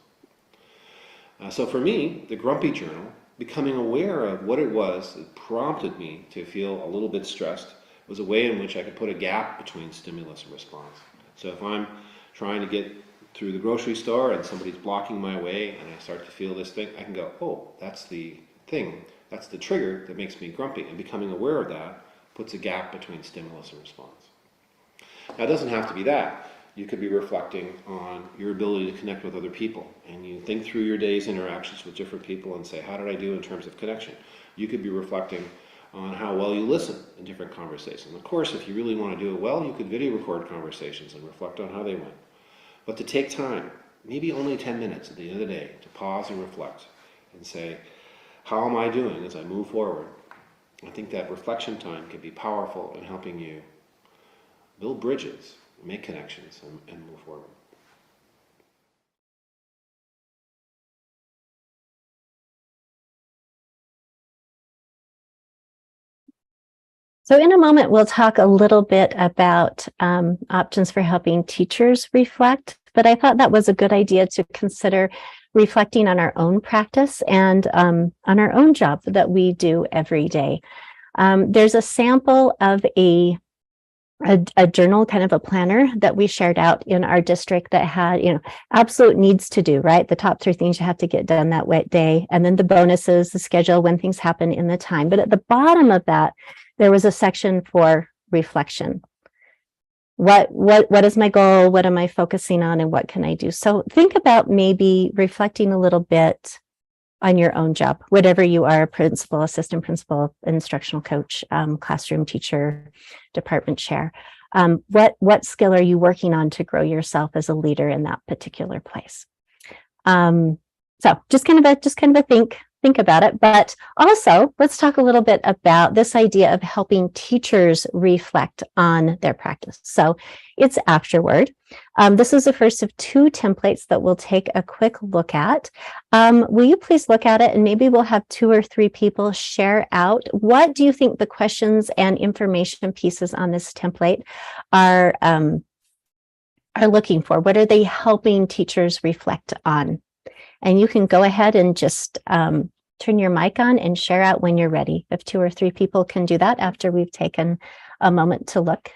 Speaker 5: So for me, the grumpy journal, becoming aware of what it was that prompted me to feel a little bit stressed, was a way in which I could put a gap between stimulus and response. So if I'm trying to get through the grocery store and somebody's blocking my way and I start to feel this thing, I can go, oh, that's the thing. That's the trigger that makes me grumpy, and becoming aware of that puts a gap between stimulus and response. Now, it doesn't have to be that. You could be reflecting on your ability to connect with other people, and you think through your day's interactions with different people and say, how did I do in terms of connection? You could be reflecting on how well you listen in different conversations. Of course, if you really want to do it well, you could video record conversations and reflect on how they went. But to take time, maybe only 10 minutes at the end of the day, to pause and reflect and say, how am I doing as I move forward? I think that reflection time can be powerful in helping you build bridges, make connections, and move forward.
Speaker 3: So in a moment, we'll talk a little bit about options for helping teachers reflect, but I thought that was a good idea to consider reflecting on our own practice and on our own job that we do every day. There's a sample of a journal, kind of a planner that we shared out in our district that had, absolute needs to do, right? The top 3 things you have to get done that day, and then the bonuses, the schedule, when things happen in the time. But at the bottom of that, there was a section for reflection. What is my goal? What am I focusing on? And what can I do? So think about maybe reflecting a little bit on your own job, whatever you are, principal, assistant principal, instructional coach, classroom teacher, department chair. What skill are you working on to grow yourself as a leader in that particular place? So just kind of a think about it, but also let's talk a little bit about this idea of helping teachers reflect on their practice. So it's afterward. This is the first of 2 templates that we'll take a quick look at. Will you please look at it, and maybe we'll have 2 or 3 people share out. What do you think the questions and information pieces on this template are looking for? What are they helping teachers reflect on? And you can go ahead and just turn your mic on and share out when you're ready. If 2 or 3 people can do that after we've taken a moment to look.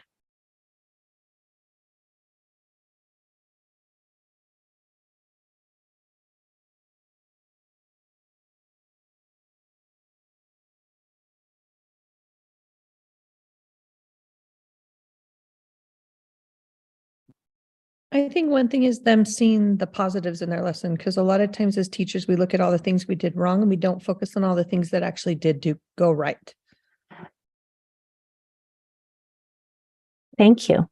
Speaker 6: I think one thing is them seeing the positives in their lesson, because a lot of times as teachers, we look at all the things we did wrong and we don't focus on all the things that actually did go right.
Speaker 3: Thank you.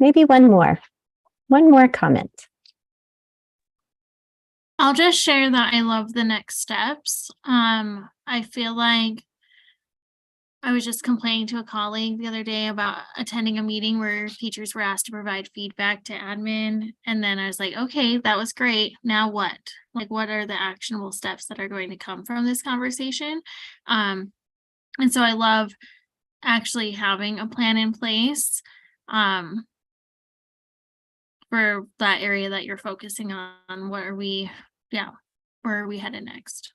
Speaker 3: Maybe one more comment.
Speaker 4: I'll just share that I love the next steps. I feel like I was just complaining to a colleague the other day about attending a meeting where teachers were asked to provide feedback to admin. And then I was like, okay, that was great. Now what? Like, what are the actionable steps that are going to come from this conversation? And so I love actually having a plan in place for that area that you're focusing on. What are we, where are we headed next?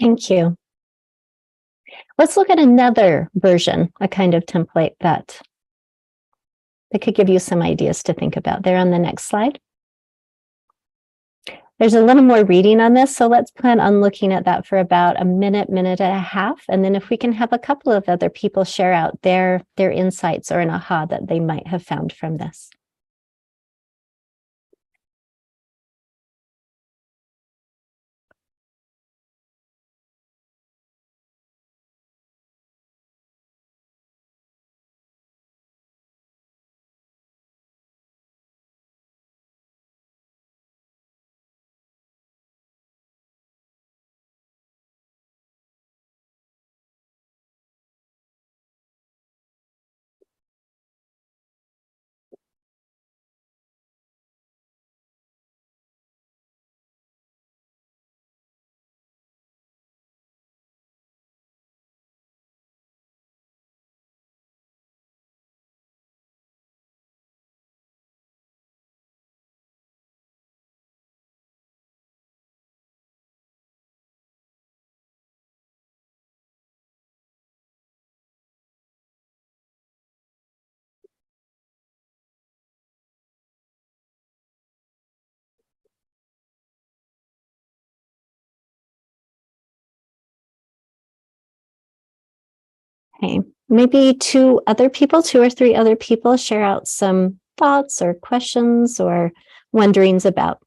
Speaker 3: Thank you. Let's look at another version, a kind of template that could give you some ideas to think about. There on the next slide. There's a little more reading on this, so let's plan on looking at that for about a minute, minute and a half. And then if we can have a couple of other people share out their insights or an aha that they might have found from this. Okay, maybe two or three other people share out some thoughts or questions or wonderings about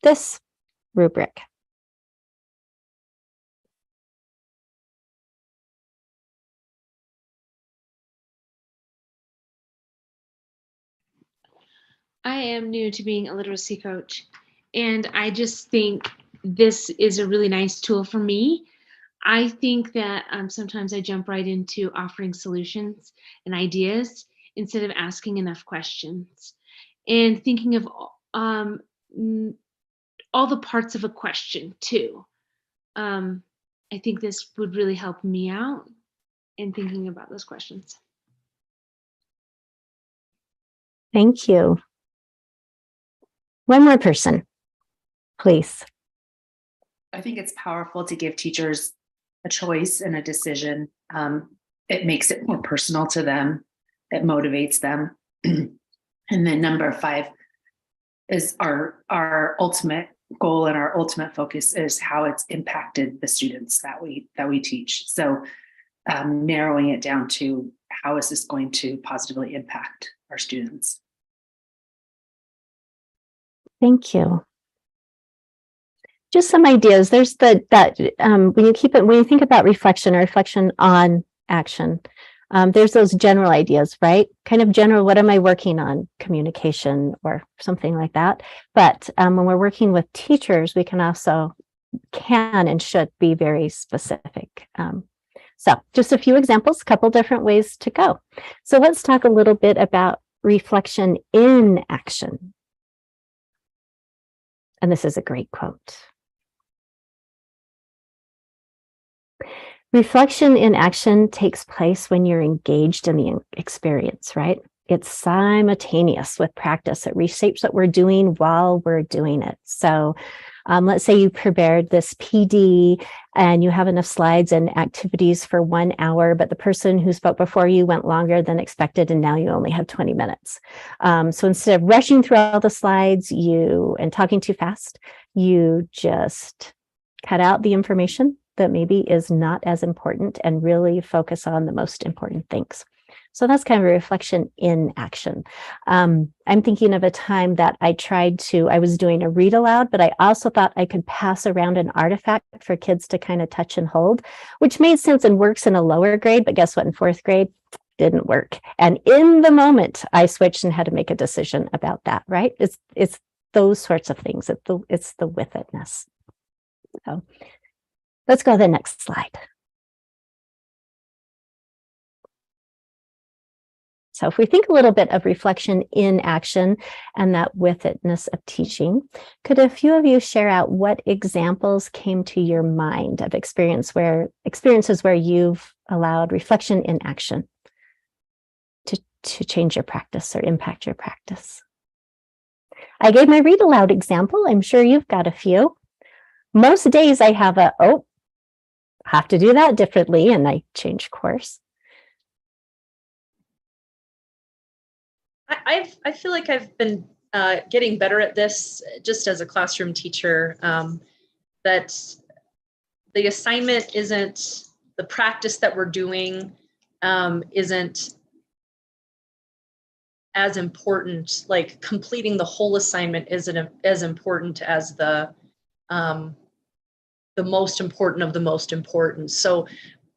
Speaker 3: this rubric.
Speaker 7: I am new to being a literacy coach, and I just think this is a really nice tool for me. I think that sometimes I jump right into offering solutions and ideas instead of asking enough questions and thinking of all the parts of a question too. I think this would really help me out in thinking about those questions.
Speaker 3: Thank you. One more person, please.
Speaker 8: I think it's powerful to give teachers a choice and a decision. It makes it more personal to them. It motivates them. And then number 5 is our ultimate goal and our ultimate focus is how it's impacted the students that we teach. So narrowing it down to how is this going to positively impact our students.
Speaker 3: Thank you. Just some ideas. There's when you think about reflection or reflection on action, there's those general ideas, right? Kind of general, what am I working on? Communication or something like that. But when we're working with teachers, we can and should be very specific. So just a few examples, a couple different ways to go. So let's talk a little bit about reflection in action. And this is a great quote. Reflection in action takes place when you're engaged in the experience, right? It's simultaneous with practice. It reshapes what we're doing while we're doing it. So let's say you prepared this PD and you have enough slides and activities for 1 hour, but the person who spoke before you went longer than expected, and now you only have 20 minutes. So instead of rushing through all the slides and talking too fast, you just cut out the information that maybe is not as important and really focus on the most important things. So that's kind of a reflection in action. I'm thinking of a time that I was doing a read aloud, but I also thought I could pass around an artifact for kids to kind of touch and hold, which made sense and works in a lower grade, but guess what, in 4th grade, didn't work. And in the moment, I switched and had to make a decision about that, right? It's those sorts of things. It's the with itness. So Let's go to the next slide. So if we think a little bit of reflection in action and that with itness of teaching, could a few of you share out what examples came to your mind of experiences where you've allowed reflection in action to change your practice or impact your practice? I gave my read aloud example. I'm sure you've got a few. Most days I have have to do that differently, and I change course.
Speaker 6: I feel like I've been getting better at this just as a classroom teacher, that the assignment isn't, the practice that we're doing isn't as important, like completing the whole assignment isn't as important as the most important of the most important. So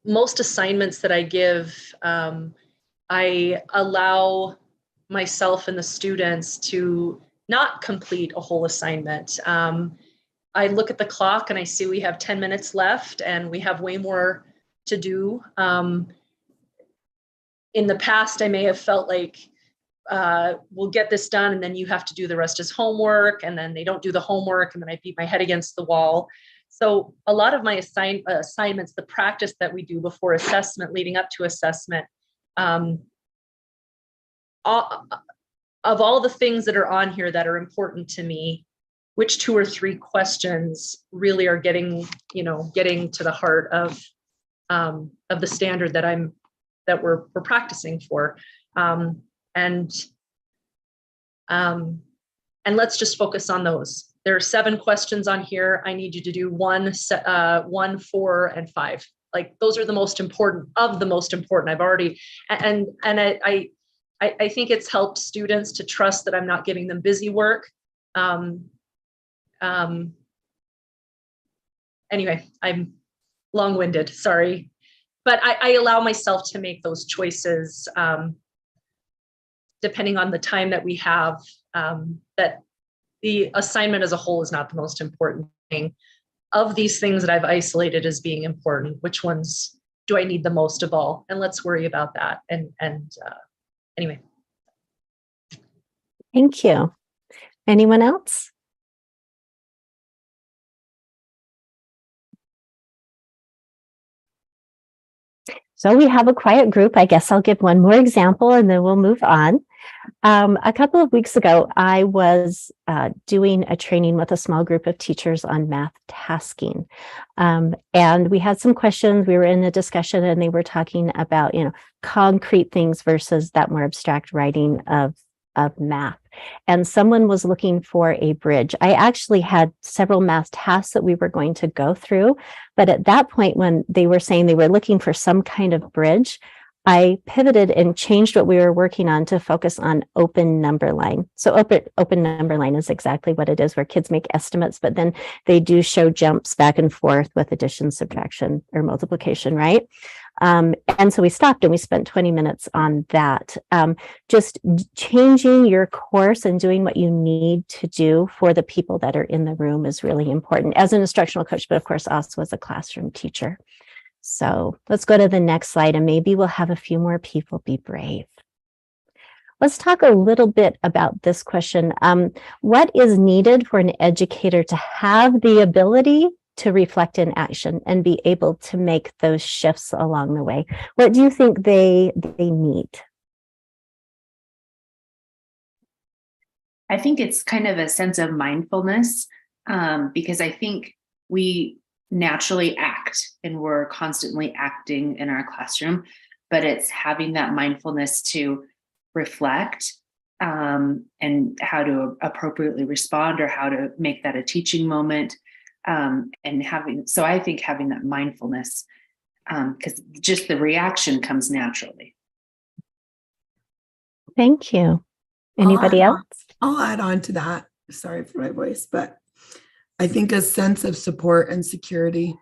Speaker 6: most assignments that I give, I allow myself and the students to not complete a whole assignment. I look at the clock and I see we have 10 minutes left and we have way more to do. In the past, I may have felt like, we'll get this done and then you have to do the rest as homework, and then they don't do the homework and then I beat my head against the wall. So a lot of my assignments, the practice that we do before assessment, leading up to assessment, of all the things that are on here that are important to me, which 2 or 3 questions really are getting to the heart of the standard that we're practicing for. And let's just focus on those. There are 7 questions on here. I need you to do 1, 4, and 5. Like those are the most important of the most important. I've already, and I think it's helped students to trust that I'm not giving them busy work. Anyway, I'm long-winded, sorry. But I allow myself to make those choices depending on the time that we have, that the assignment as a whole is not the most important thing. Of these things that I've isolated as being important, which ones do I need the most of all? And let's worry about that. And anyway.
Speaker 3: Thank you. Anyone else? So we have a quiet group. I guess I'll give one more example and then we'll move on. A couple of weeks ago, I was doing a training with a small group of teachers on math tasking. And we had some questions. We were in a discussion and they were talking about, concrete things versus that more abstract writing of math. And someone was looking for a bridge. I actually had several math tasks that we were going to go through. But at that point, when they were saying they were looking for some kind of bridge, I pivoted and changed what we were working on to focus on open number line. So open number line is exactly what it is, where kids make estimates, but then they do show jumps back and forth with addition, subtraction, or multiplication, right? And so we stopped and we spent 20 minutes on that. Just changing your course and doing what you need to do for the people that are in the room is really important as an instructional coach, but of course also as a classroom teacher. So let's go to the next slide and maybe we'll have a few more people be brave. Let's talk a little bit about this question. What is needed for an educator to have the ability to reflect in action and be able to make those shifts along the way? What do you think they need?
Speaker 8: I think it's kind of a sense of mindfulness, because I think we naturally act and we're constantly acting in our classroom, but it's having that mindfulness to reflect and how to appropriately respond or how to make that a teaching moment. And I think having that mindfulness, because just the reaction comes naturally.
Speaker 3: Thank you. Anybody else?
Speaker 9: I'll add on to that. Sorry for my voice, but I think a sense of support and security,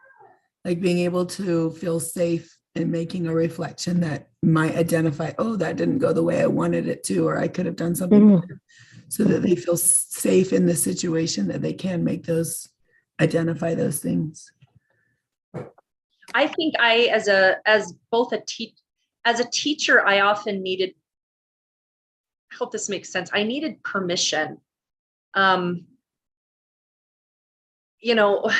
Speaker 9: like being able to feel safe in making a reflection that might identify, oh, that didn't go the way I wanted it to, or I could have done something better, so that they feel safe in the situation, that they can identify those things.
Speaker 6: I think as a teacher, I often needed, I hope this makes sense. I needed permission. You know,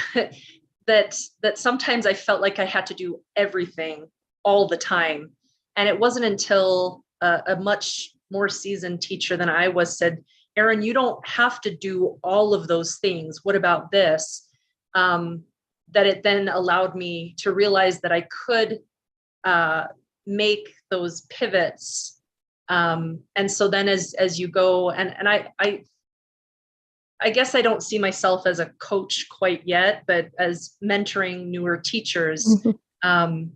Speaker 6: that sometimes I felt like I had to do everything all the time. And it wasn't until a much more seasoned teacher than I was said, Erin, you don't have to do all of those things. What about this? That it then allowed me to realize that I could make those pivots. And so then as you go, and I guess I don't see myself as a coach quite yet, but as mentoring newer teachers, I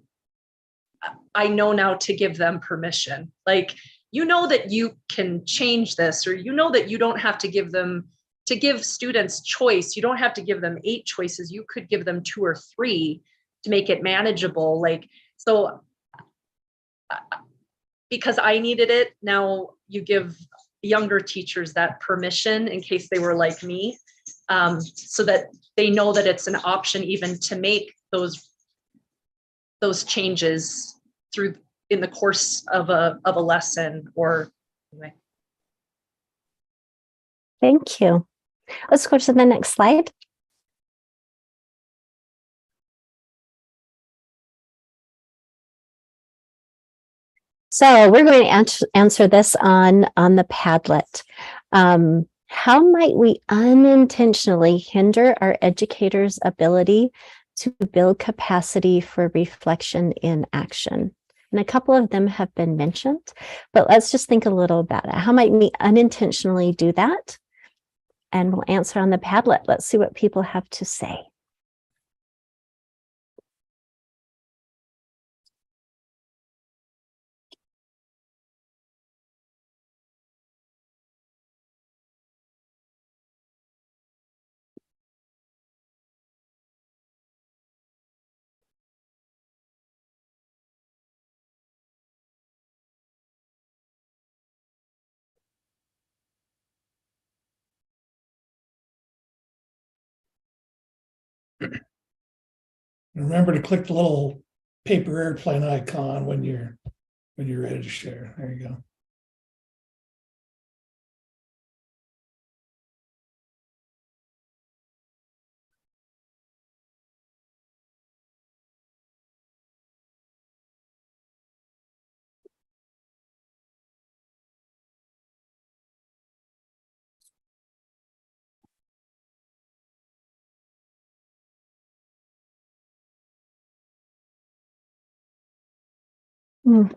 Speaker 6: know now to give them permission. Like, you know that you can change this, or you know that you don't have to give students choice. You don't have to give them 8 choices. You could give them 2 or 3 to make it manageable. Like, so because I needed it, now you give younger teachers that permission in case they were like me, so that they know that it's an option even to make those changes through in the course of a lesson or anyway.
Speaker 3: Thank you. Let's go to the next slide. So we're going to answer this on the Padlet. How might we unintentionally hinder our educators' ability to build capacity for reflection in action? And a couple of them have been mentioned, but let's just think a little about it. How might we unintentionally do that? And we'll answer on the Padlet. Let's see what people have to say.
Speaker 1: Remember to click the little paper airplane icon when you're ready to share. There you go.
Speaker 3: Mm.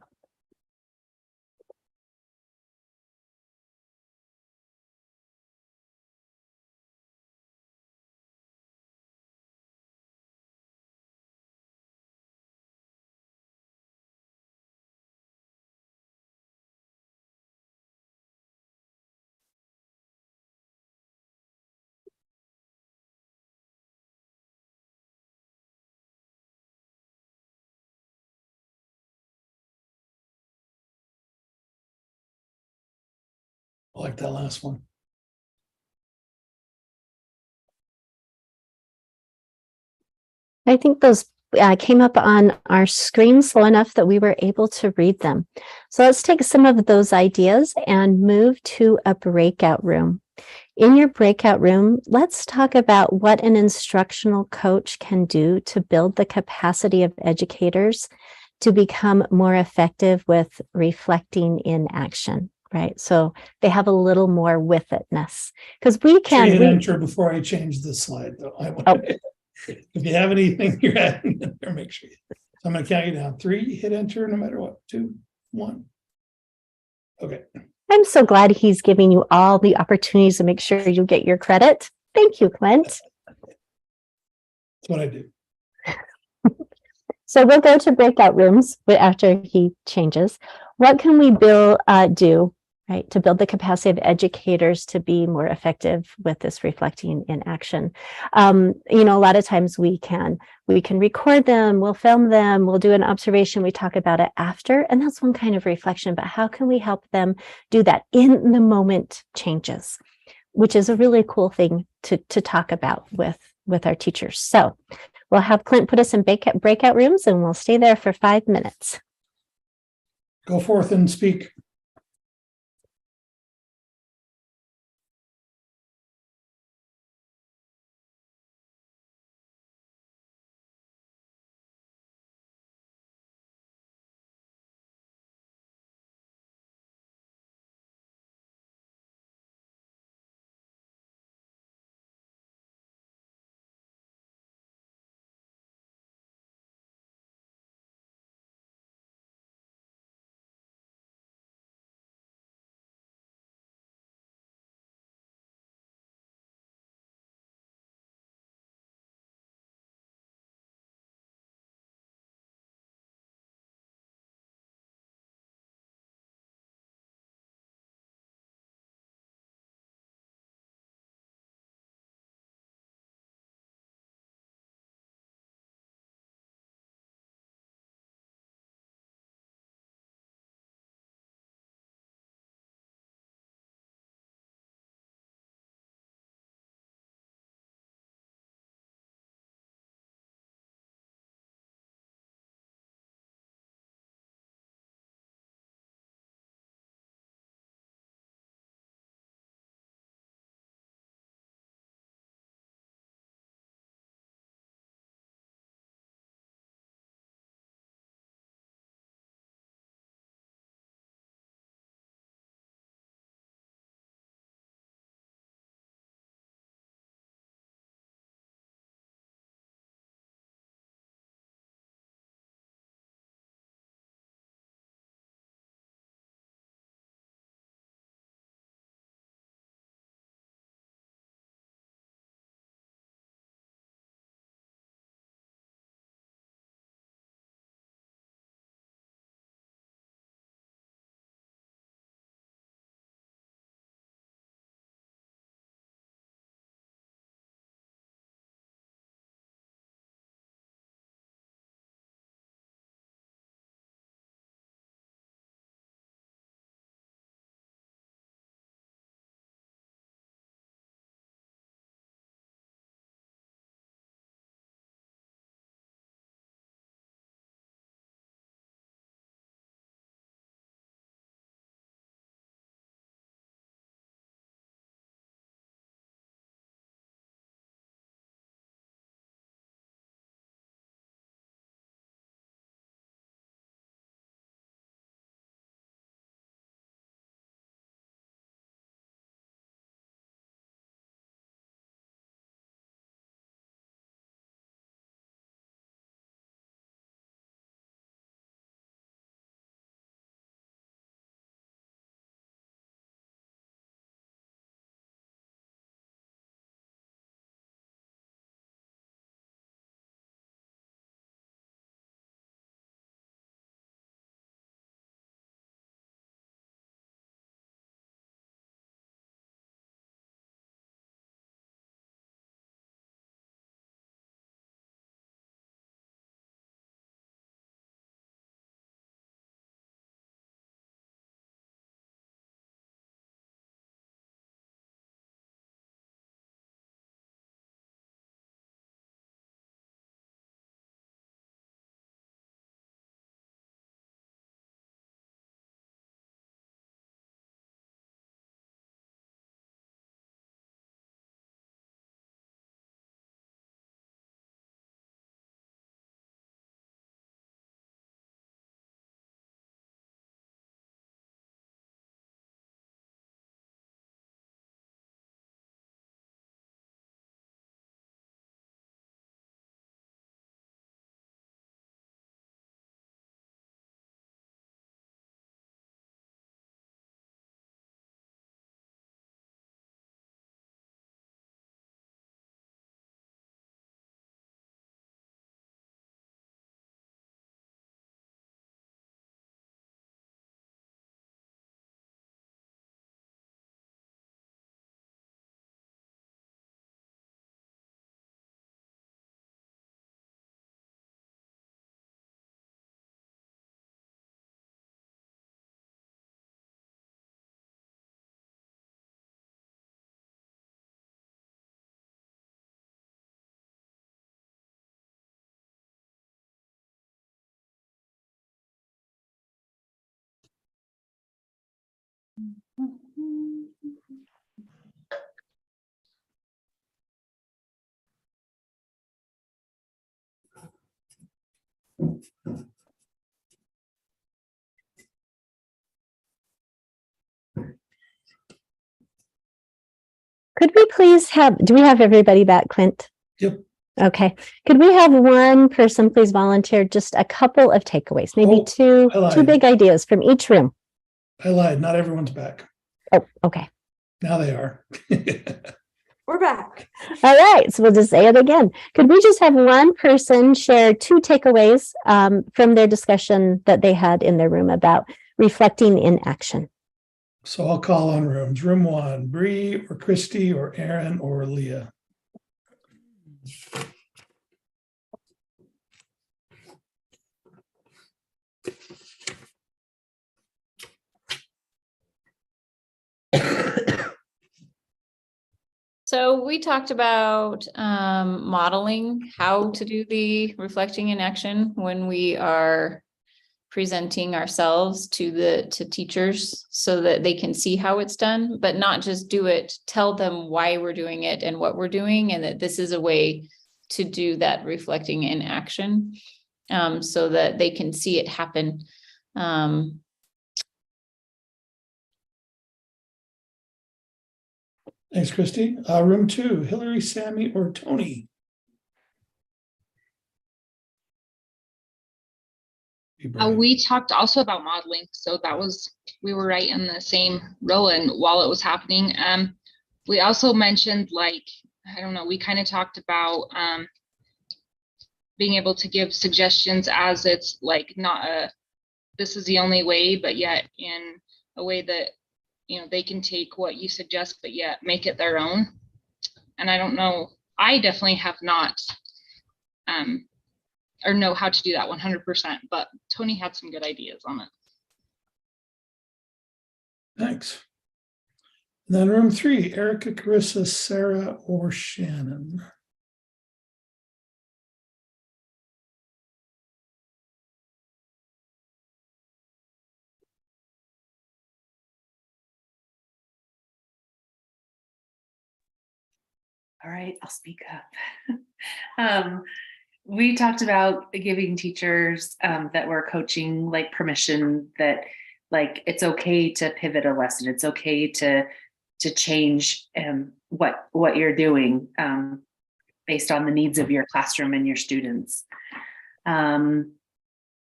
Speaker 1: I like that last one.
Speaker 3: I think those came up on our screen slow enough that we were able to read them. So let's take some of those ideas and move to a breakout room. In your breakout room, let's talk about what an instructional coach can do to build the capacity of educators to become more effective with reflecting in action, right? So they have a little more with itness, because we can
Speaker 1: enter before I change the slide though. If you have anything you're adding in there, make sure. So I'm going to count you down. 3, hit enter no matter what. 2, 1. Okay.
Speaker 3: I'm so glad he's giving you all the opportunities to make sure you get your credit. Thank you, Clint.
Speaker 1: That's what I do.
Speaker 3: So we'll go to breakout rooms after he changes. What can we do, right, to build the capacity of educators to be more effective with this reflecting in action? A lot of times we can record them, we'll film them, we'll do an observation, we talk about it after, and that's one kind of reflection. But how can we help them do that in the moment changes, which is a really cool thing to talk about with our teachers. So We'll have Clint put us in breakout rooms and we'll stay there for 5 minutes.
Speaker 1: Go forth and speak.
Speaker 3: Could we please do we have everybody back, Clint?
Speaker 1: Yep.
Speaker 3: Okay. Could we have one person please volunteer just a couple of takeaways, maybe
Speaker 1: Oh,
Speaker 3: two
Speaker 1: I lied.
Speaker 3: two big ideas from each room?
Speaker 1: I lied. Not everyone's back.
Speaker 3: Oh, okay.
Speaker 1: Now they are.
Speaker 10: We're back.
Speaker 3: All right. So we'll just say it again. Could we just have one person share two takeaways from their discussion that they had in their room about reflecting in action?
Speaker 1: So I'll call on rooms. Room 1, Bree or Christy or Aaron or Leah.
Speaker 2: So we talked about modeling how to do the reflecting in action when we are presenting ourselves to teachers so that they can see how it's done, but not just do it, tell them why we're doing it and what we're doing, and that this is a way to do that reflecting in action, so that they can see it happen.
Speaker 1: Thanks, Christy. Room 2, Hillary, Sammy, or Tony.
Speaker 11: We talked also about modeling, so we were right in the same row and while it was happening. We also mentioned, like, I don't know, we kind of talked about being able to give suggestions as it's like not this is the only way, but yet in a way that, they can take what you suggest, but yet make it their own. And I don't know, I definitely have not or know how to do that 100%, but Tony had some good ideas on it.
Speaker 1: Thanks. And then room 3, Erica, Carissa, Sarah, or Shannon.
Speaker 8: All right, I'll speak up. We talked about giving teachers that we're coaching like permission that like it's okay to pivot a lesson. It's okay to change what you're doing based on the needs of your classroom and your students. And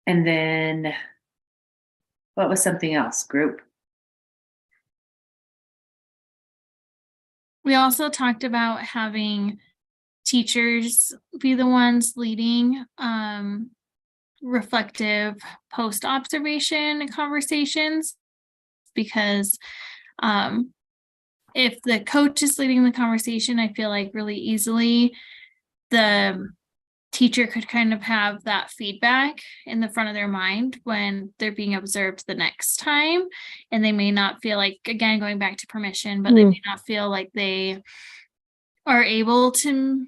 Speaker 8: then what was something else? Group.
Speaker 4: We also talked about having teachers be the ones leading reflective post-observation conversations, because if the coach is leading the conversation, I feel like really easily the teacher could kind of have that feedback in the front of their mind when they're being observed the next time, and they may not feel like, again, going back to permission, but they may not feel like they are able to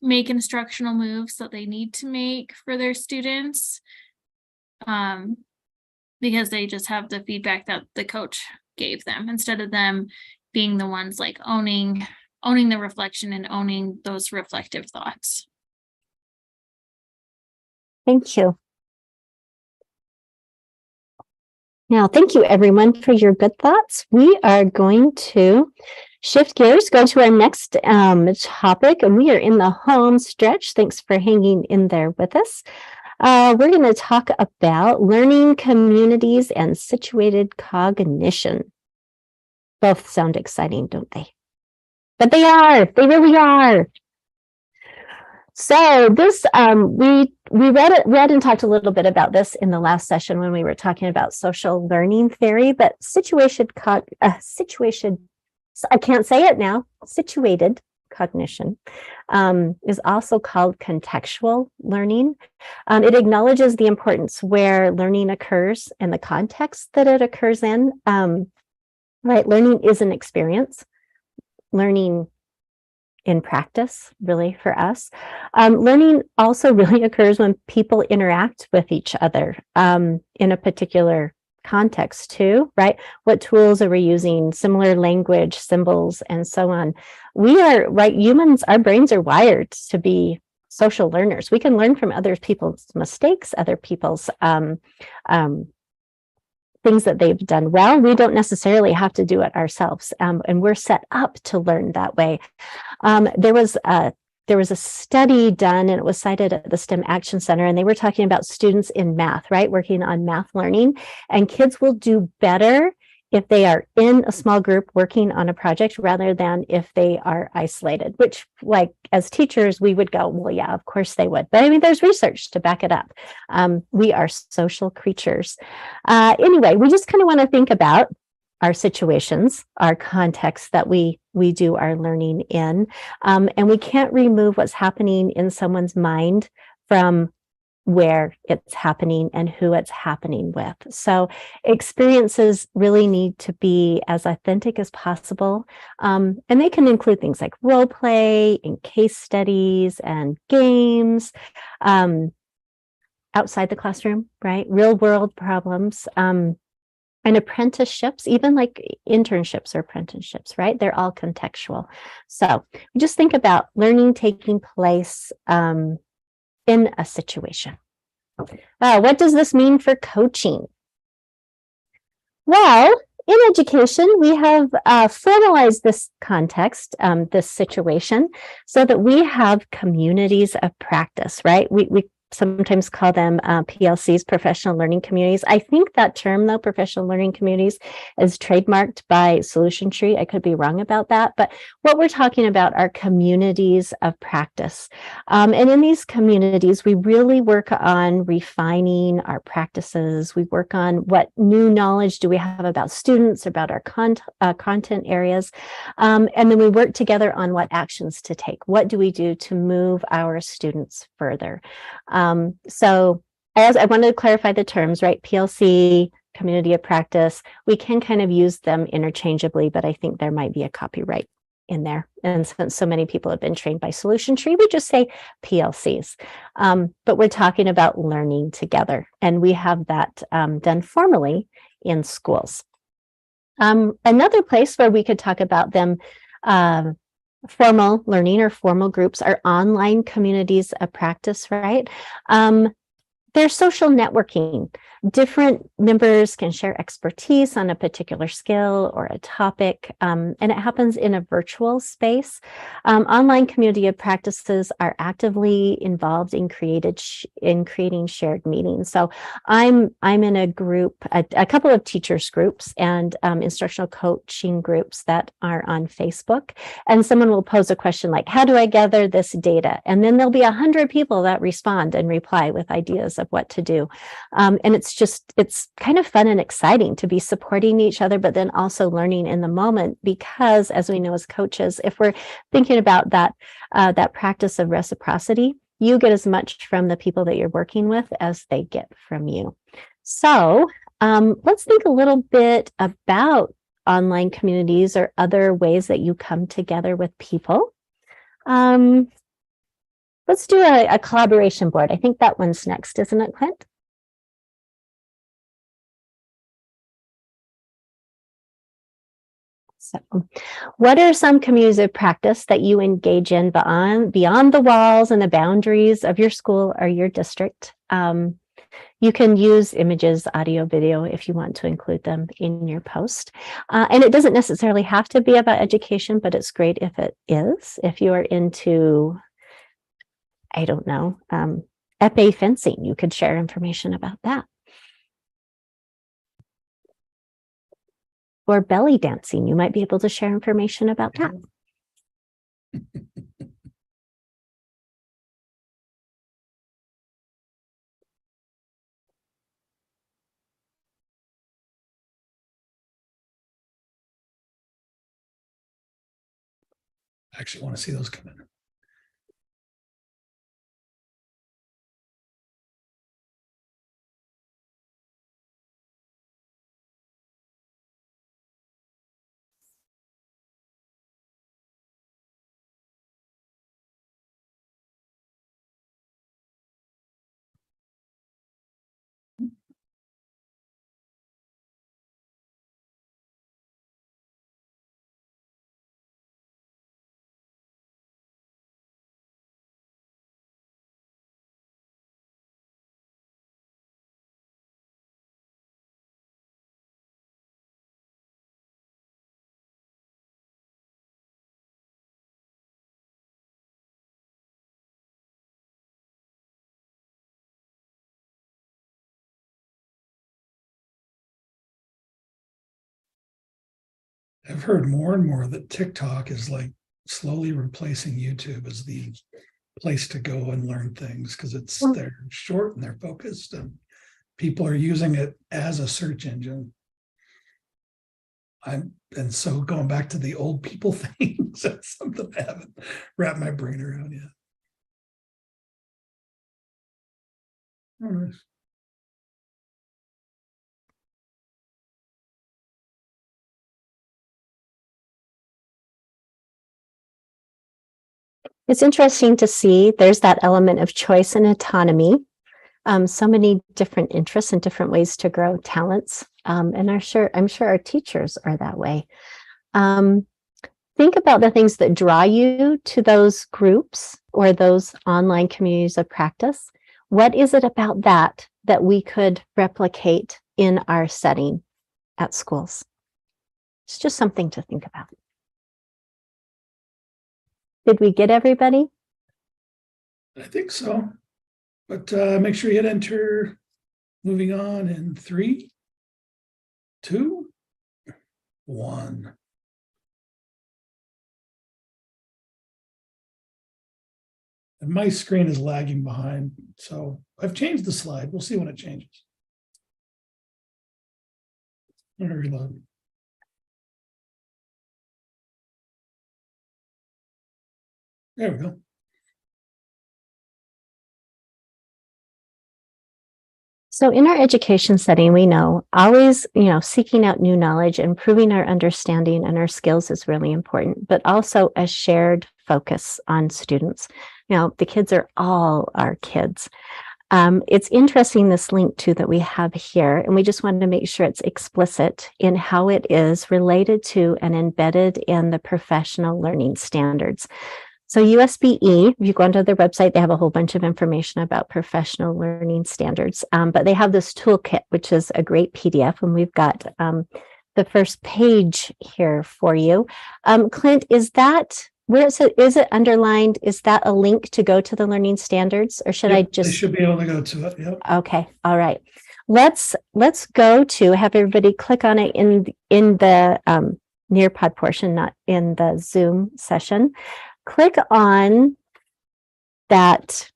Speaker 4: make instructional moves that they need to make for their students, because they just have the feedback that the coach gave them, instead of them being the ones like owning the reflection and owning those reflective thoughts.
Speaker 3: Thank you. Now, thank you everyone for your good thoughts. We are going to shift gears, go to our next topic, and we are in the home stretch. Thanks for hanging in there with us. We're going to talk about learning communities and situated cognition. Both sound exciting, don't they? But they really are. So this, we read and talked a little bit about this in the last session when we were talking about social learning theory, but situated cognition is also called contextual learning. It acknowledges the importance where learning occurs and the context that it occurs in. Right, learning is an experience. Learning in practice, really, for us. Learning also really occurs when people interact with each other in a particular context too, right? What tools are we using? Similar language, symbols, and so on. We are, right, humans, our brains are wired to be social learners. We can learn from other people's mistakes, other people's things that they've done well. We don't necessarily have to do it ourselves, and we're set up to learn that way. There was a study done, and it was cited at the STEM Action Center, and they were talking about students in math, right? Working on math learning, and kids will do better if they are in a small group working on a project rather than if they are isolated, which, like, as teachers, we would go, well, yeah, of course they would. But I mean, there's research to back it up. We are social creatures. Anyway, we just kind of want to think about our situations, our context that we do our learning in. And we can't remove what's happening in someone's mind from where it's happening and who it's happening with. So experiences really need to be as authentic as possible. And they can include things like role play and case studies and games, outside the classroom, right? Real world problems. And apprenticeships, even like internships or apprenticeships, right? They're all contextual. So just think about learning taking place in a situation. What does this mean for coaching? Well, in education, we have formalized this context, this situation, so that we have communities of practice, right? We sometimes call them PLCs, professional learning communities. I think that term, though, professional learning communities, is trademarked by Solution Tree. I could be wrong about that, but what we're talking about are communities of practice. And in these communities, we really work on refining our practices. We work on what new knowledge do we have about students, about our content areas, and then we work together on what actions to take. What do we do to move our students further? So as I wanted to clarify the terms, right? PLC, community of practice, we can kind of use them interchangeably, but I think there might be a copyright in there. And since so many people have been trained by Solution Tree, we just say PLCs. But we're talking about learning together, and we have that done formally in schools. Another place where we could talk about them, formal learning or formal groups, are online communities of practice, right? They're social networking. Different members can share expertise on a particular skill or a topic, and it happens in a virtual space. Online community of practices are actively involved in creating shared meetings. So I'm in a group, a couple of teachers groups and instructional coaching groups that are on Facebook. And someone will pose a question like, how do I gather this data? And then there'll be 100 people that respond and reply with ideas of what to do. And it's kind of fun and exciting to be supporting each other, but then also learning in the moment, because as we know as coaches, if we're thinking about that practice of reciprocity, you get as much from the people that you're working with as they get from you. So let's think a little bit about online communities or other ways that you come together with people. Let's do a collaboration board. I think that one's next, isn't it, Clint? So, what are some communities of practice that you engage in beyond the walls and the boundaries of your school or your district? You can use images, audio, video, if you want to include them in your post. And it doesn't necessarily have to be about education, but it's great if it is. If you are into, I don't know, épée fencing, you could share information about that. Or belly dancing, you might be able to share information about that.
Speaker 1: I actually want to see those come in. I've heard more and more that TikTok is like slowly replacing YouTube as the place to go and learn things because they're short and they're focused and people are using it as a search engine. And so going back to the old people things, that's something I haven't wrapped my brain around yet. All right.
Speaker 3: It's interesting to see there's that element of choice and autonomy. So many different interests and different ways to grow talents. And I'm sure our teachers are that way. Think about the things that draw you to those groups or those online communities of practice. What is it about that we could replicate in our setting at schools? It's just something to think about. Did we get everybody?
Speaker 1: I think so. But make sure you hit enter. Moving on in 3, 2, 1. And my screen is lagging behind, so I've changed the slide. We'll see when it changes. I'm gonna reload. There we go.
Speaker 3: So in our education setting, we know always, seeking out new knowledge, improving our understanding and our skills is really important, but also a shared focus on students. The kids are all our kids. It's interesting, this link too that we have here, and we just wanted to make sure it's explicit in how it is related to and embedded in the professional learning standards. So USBE, if you go onto their website, they have a whole bunch of information about professional learning standards, but they have this toolkit, which is a great PDF, and we've got the first page here for you. Clint, is that, where is it underlined? Is that a link to go to the learning standards, or should I just?
Speaker 1: They should be able to go to it, yep.
Speaker 3: Okay, all right. Let's go to, have everybody click on it in the Nearpod portion, not in the Zoom session. Click on that.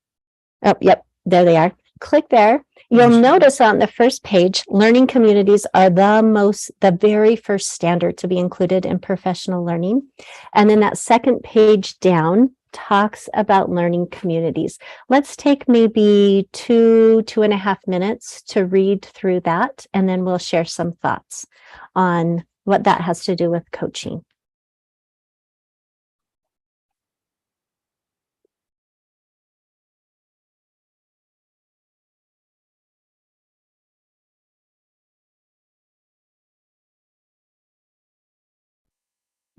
Speaker 3: Oh, yep, there they are. Click there. You'll notice on the first page, learning communities are the very first standard to be included in professional learning. And then that second page down talks about learning communities. Let's take maybe 2.5 minutes to read through that, and then we'll share some thoughts on what that has to do with coaching.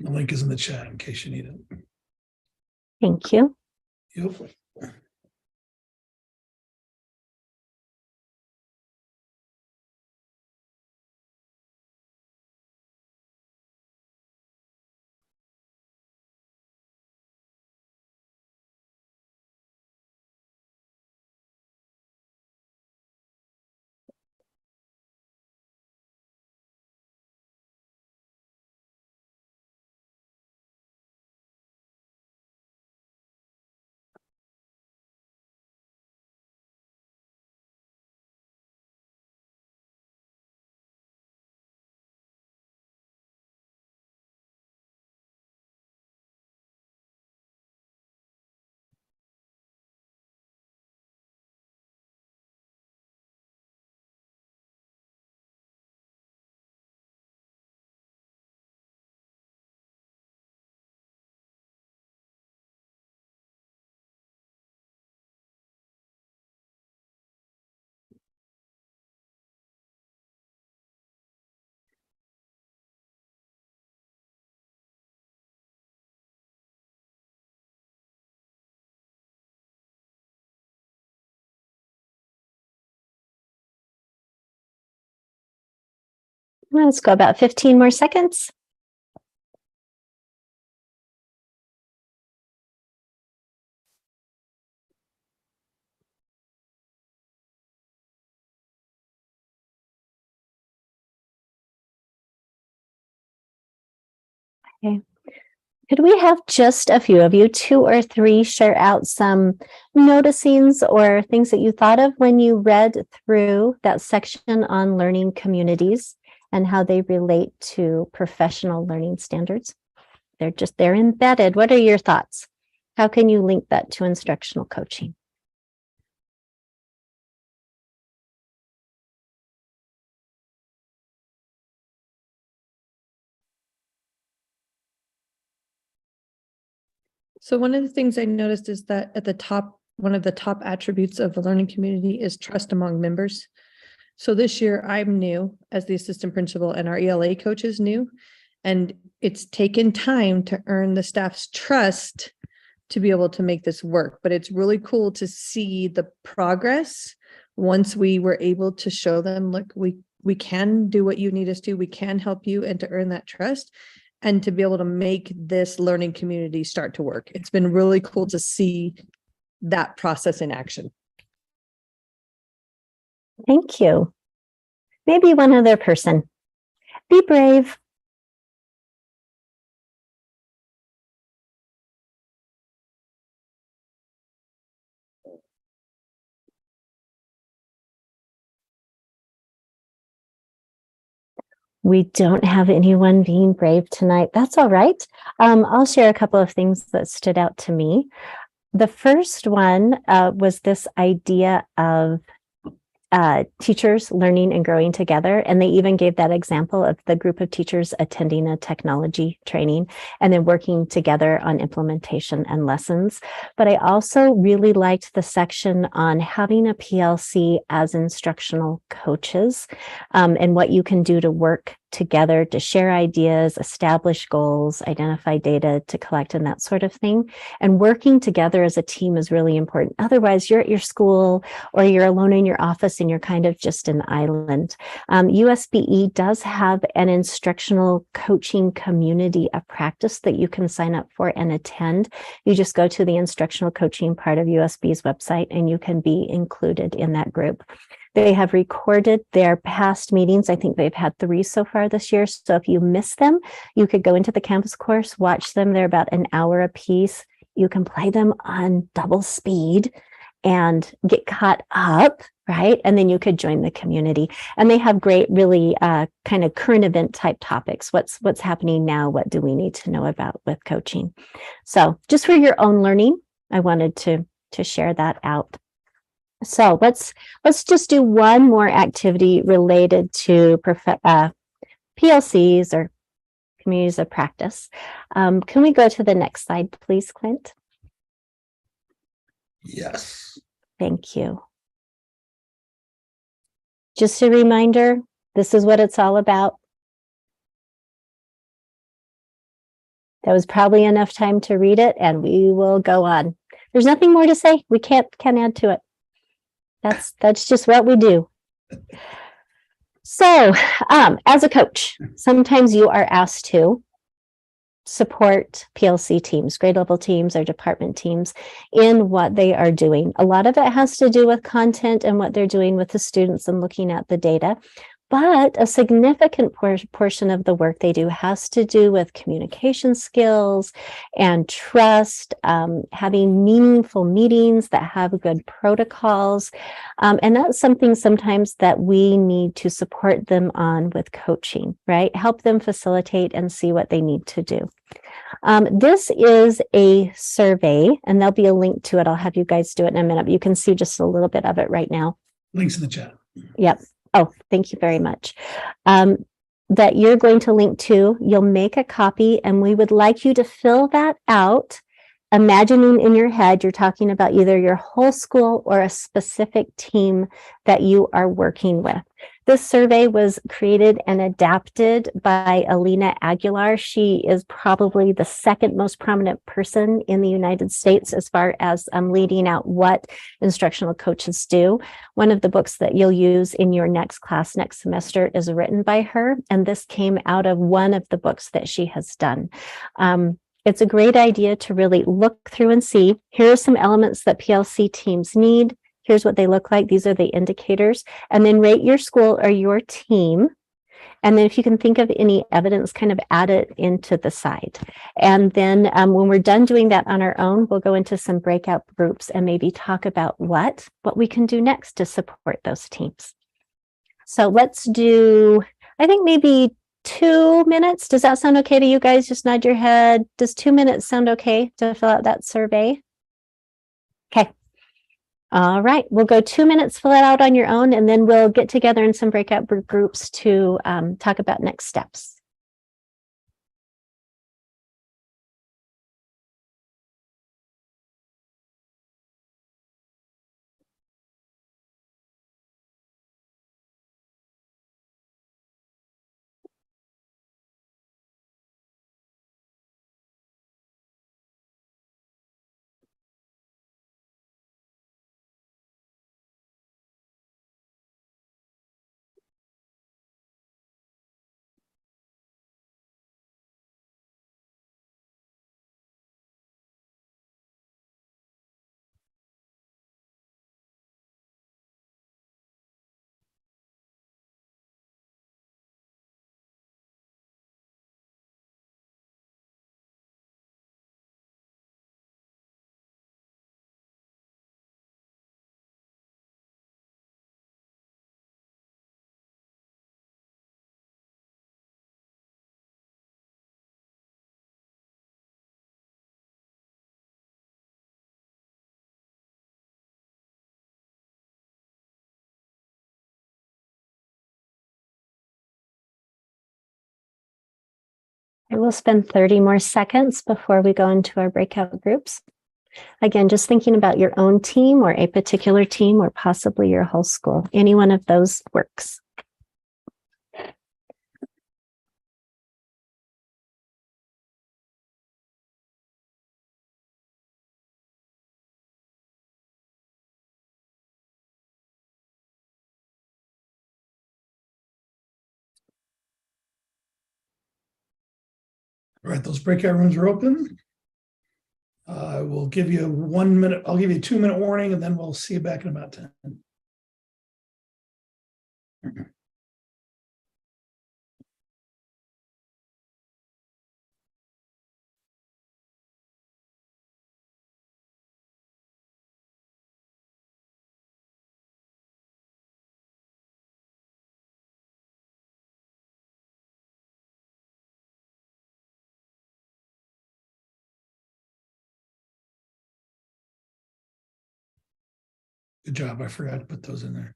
Speaker 1: The link is in the chat in case you need it.
Speaker 3: Thank you.
Speaker 1: Yep.
Speaker 3: Let's go about 15 more seconds. Could we have just a few of you, 2 or 3, share out some noticings or things that you thought of when you read through that section on learning communities and how they relate to professional learning standards? They're embedded. What are your thoughts? How can you link that to instructional coaching?
Speaker 10: So one of the things I noticed is that at the top, one of the top attributes of a learning community is trust among members. So this year I'm new as the assistant principal and our ELA coach is new. And it's taken time to earn the staff's trust to be able to make this work. But it's really cool to see the progress once we were able to show them, look, we can do what you need us to, we can help you, and to earn that trust and to be able to make this learning community start to work. It's been really cool to see that process in action.
Speaker 3: Thank you. Maybe one other person. Be brave. We don't have anyone being brave tonight. That's all right. I'll share a couple of things that stood out to me. The first one was this idea of teachers learning and growing together. And they even gave that example of the group of teachers attending a technology training and then working together on implementation and lessons. But I also really liked the section on having a PLC as instructional coaches and what you can do to work together to share ideas, establish goals, identify data to collect and that sort of thing. And working together as a team is really important. Otherwise, you're at your school or you're alone in your office and you're kind of just an island. USBE does have an instructional coaching community of practice that you can sign up for and attend. You just go to the instructional coaching part of USB's website and you can be included in that group. They have recorded their past meetings. I think they've had 3 so far this year. So if you miss them, you could go into the campus course, watch them. They're about an hour a piece. You can play them on double speed and get caught up, right? And then you could join the community. And they have great, really kind of current event type topics. What's happening now? What do we need to know about with coaching? So just for your own learning, I wanted to share that out. So let's just do one more activity related to PLCs or communities of practice. Can we go to the next slide, please, Clint?
Speaker 1: Yes.
Speaker 3: Thank you. Just a reminder, this is what it's all about. That was probably enough time to read it, and we will go on. There's nothing more to say. We can't add to it. That's just what we do. So, as a coach, sometimes you are asked to support PLC teams, grade level teams or department teams in what they are doing. A lot of it has to do with content and what they're doing with the students and looking at the data. But a significant portion of the work they do has to do with communication skills and trust, having meaningful meetings that have good protocols. And that's something sometimes that we need to support them on with coaching, right? Help them facilitate and see what they need to do. This is a survey, and there'll be a link to it. I'll have you guys do it in a minute. But you can see just a little bit of it right now.
Speaker 1: Links in the chat.
Speaker 3: Yep. Oh, thank you very much. That you're going to link to. You'll make a copy, and we would like you to fill that out, imagining in your head you're talking about either your whole school or a specific team that you are working with. This survey was created and adapted by Alina Aguilar. She is probably the second most prominent person in the United States as far as leading out what instructional coaches do. One of the books that you'll use in your next class next semester is written by her, and this came out of one of the books that she has done. It's a great idea to really look through and see, here are some elements that PLC teams need. Here's what they look like. These are the indicators. And then rate your school or your team And then if you can think of any evidence, kind of add it into the side. And then when we're done doing that on our own, we'll go into some breakout groups and maybe talk about what we can do next to support those teams. So let's do, I think maybe 2 minutes. Does that sound okay to you guys? Just nod your head. Does 2 minutes sound okay to fill out that survey? Okay. All right, we'll go 2 minutes, fill it out on your own, and then we'll get together in some breakout groups to talk about next steps. We'll spend 30 more seconds before we go into our breakout groups. Again, just thinking about your own team or a particular team or possibly your whole school. Any one of those works.
Speaker 1: All right, those breakout rooms are open. I will give you 1 minute. I'll give you a 2-minute warning, and then we'll see you back in about 10. Good job. I forgot to put those in there.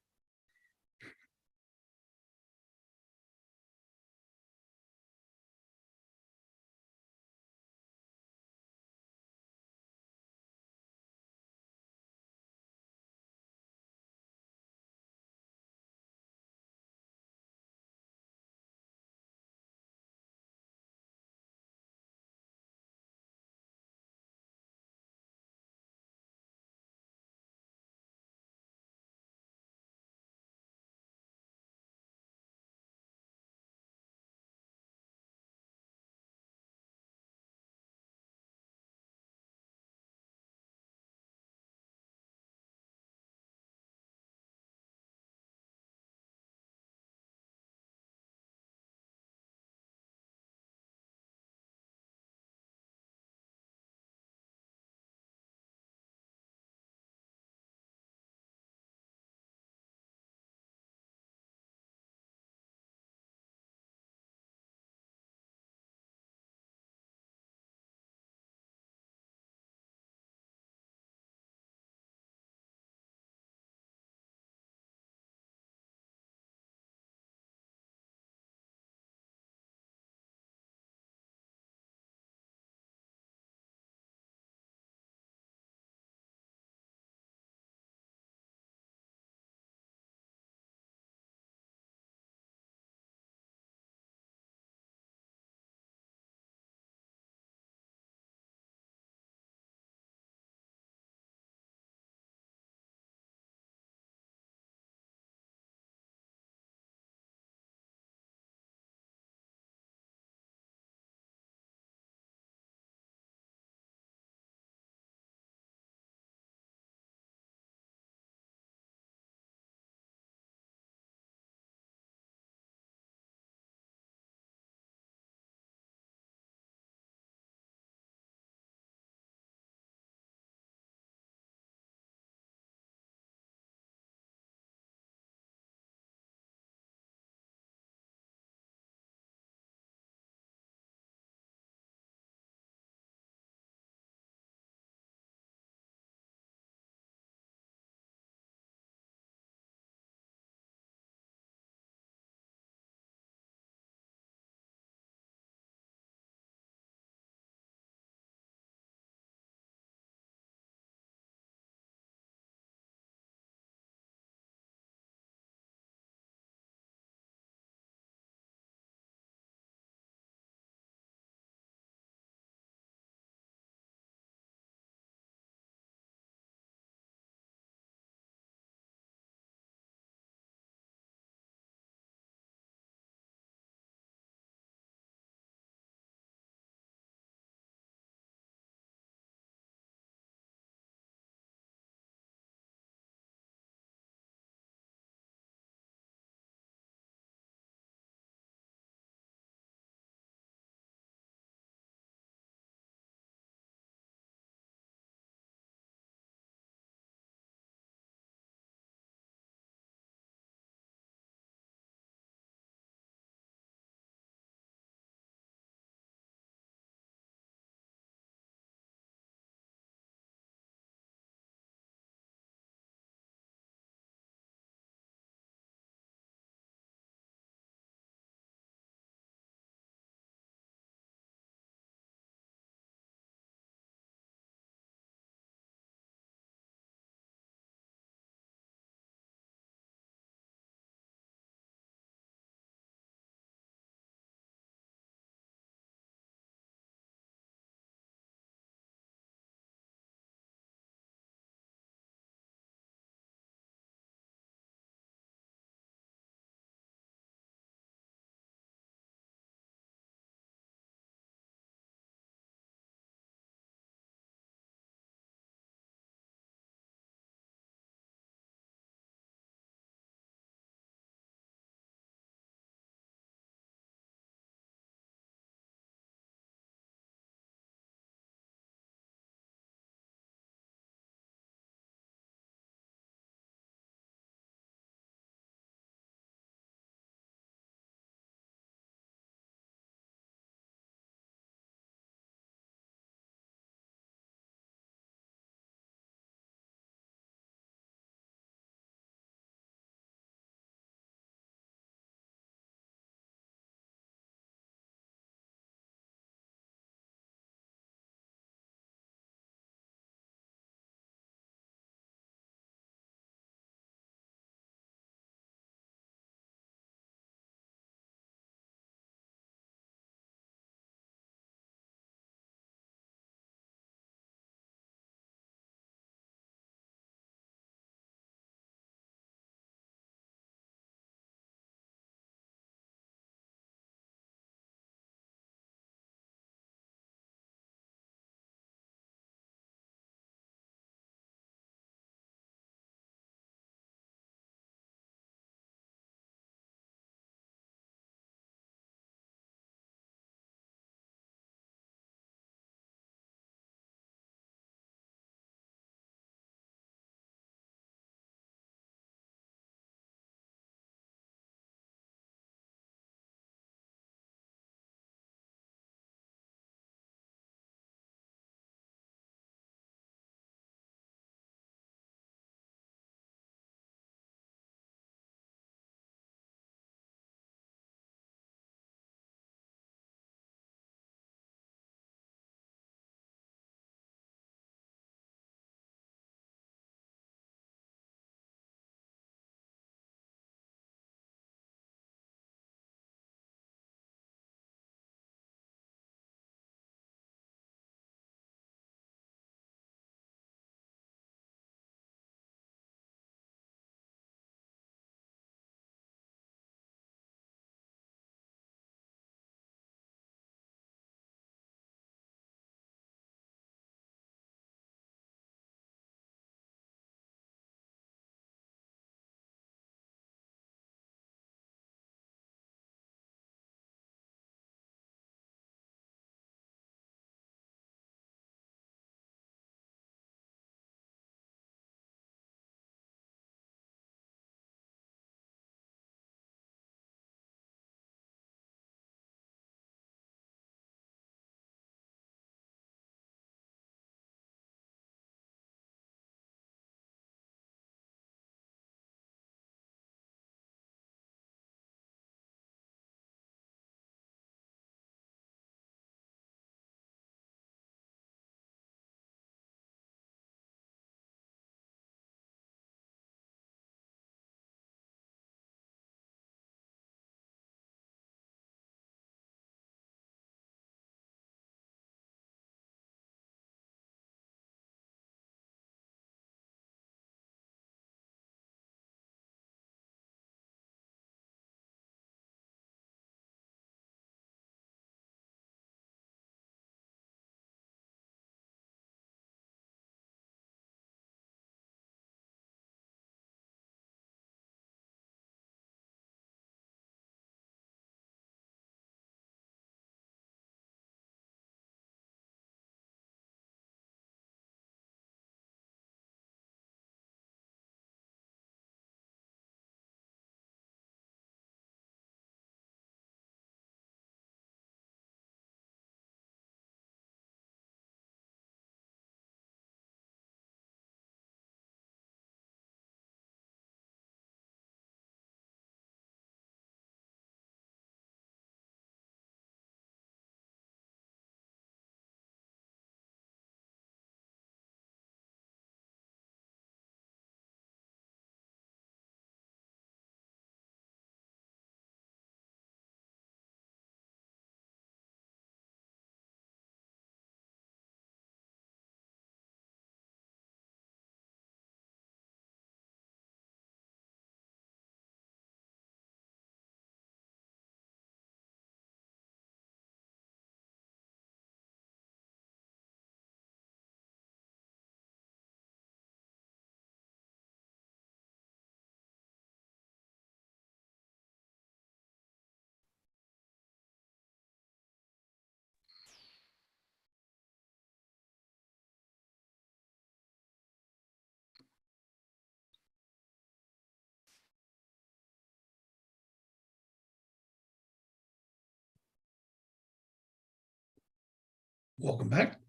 Speaker 1: Welcome back.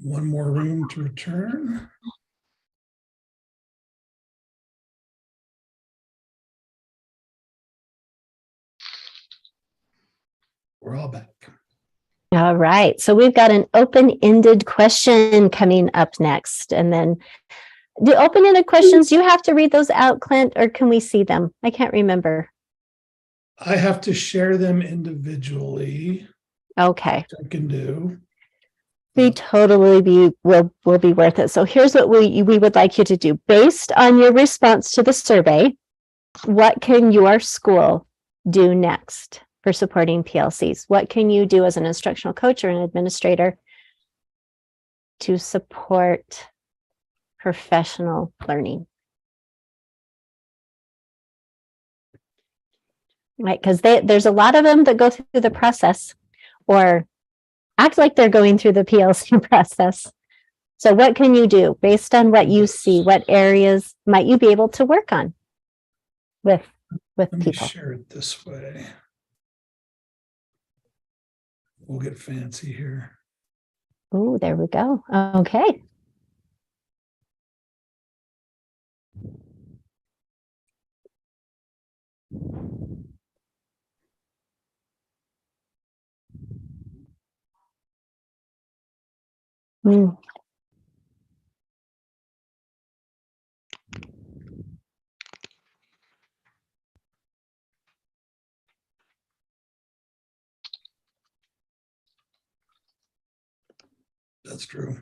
Speaker 1: One more room to return. We're all back.
Speaker 3: All right. So we've got an open-ended question coming up next. And then the open-ended questions, you have to read those out, Clint, or can we see them? I can't remember.
Speaker 1: I have to share them individually.
Speaker 3: Okay.
Speaker 1: Which I can do.
Speaker 3: They totally will be worth it. So here's what we would like you to do. Based on your response to the survey, what can your school do next for supporting PLCs? What can you do as an instructional coach or an administrator to support professional learning? Right, because there's a lot of them that go through the process or act like they're going through the PLC process. So what can you do based on what you see? What areas might you be able to work on with
Speaker 1: Let me
Speaker 3: people?
Speaker 1: share it this way. We'll get fancy here.
Speaker 3: Oh, there we go. Okay. Mm.
Speaker 1: That's true.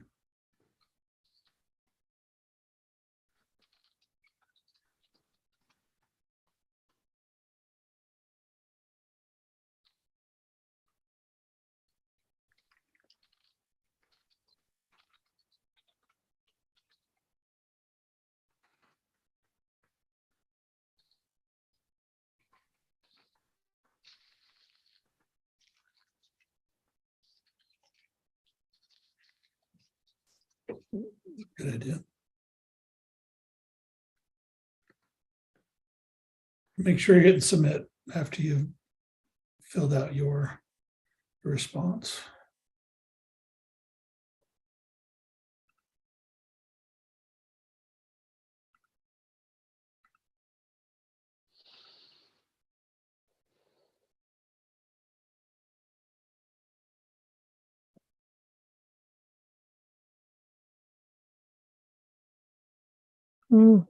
Speaker 1: Good idea. Make sure you hit submit after you've filled out your response.
Speaker 3: Mm.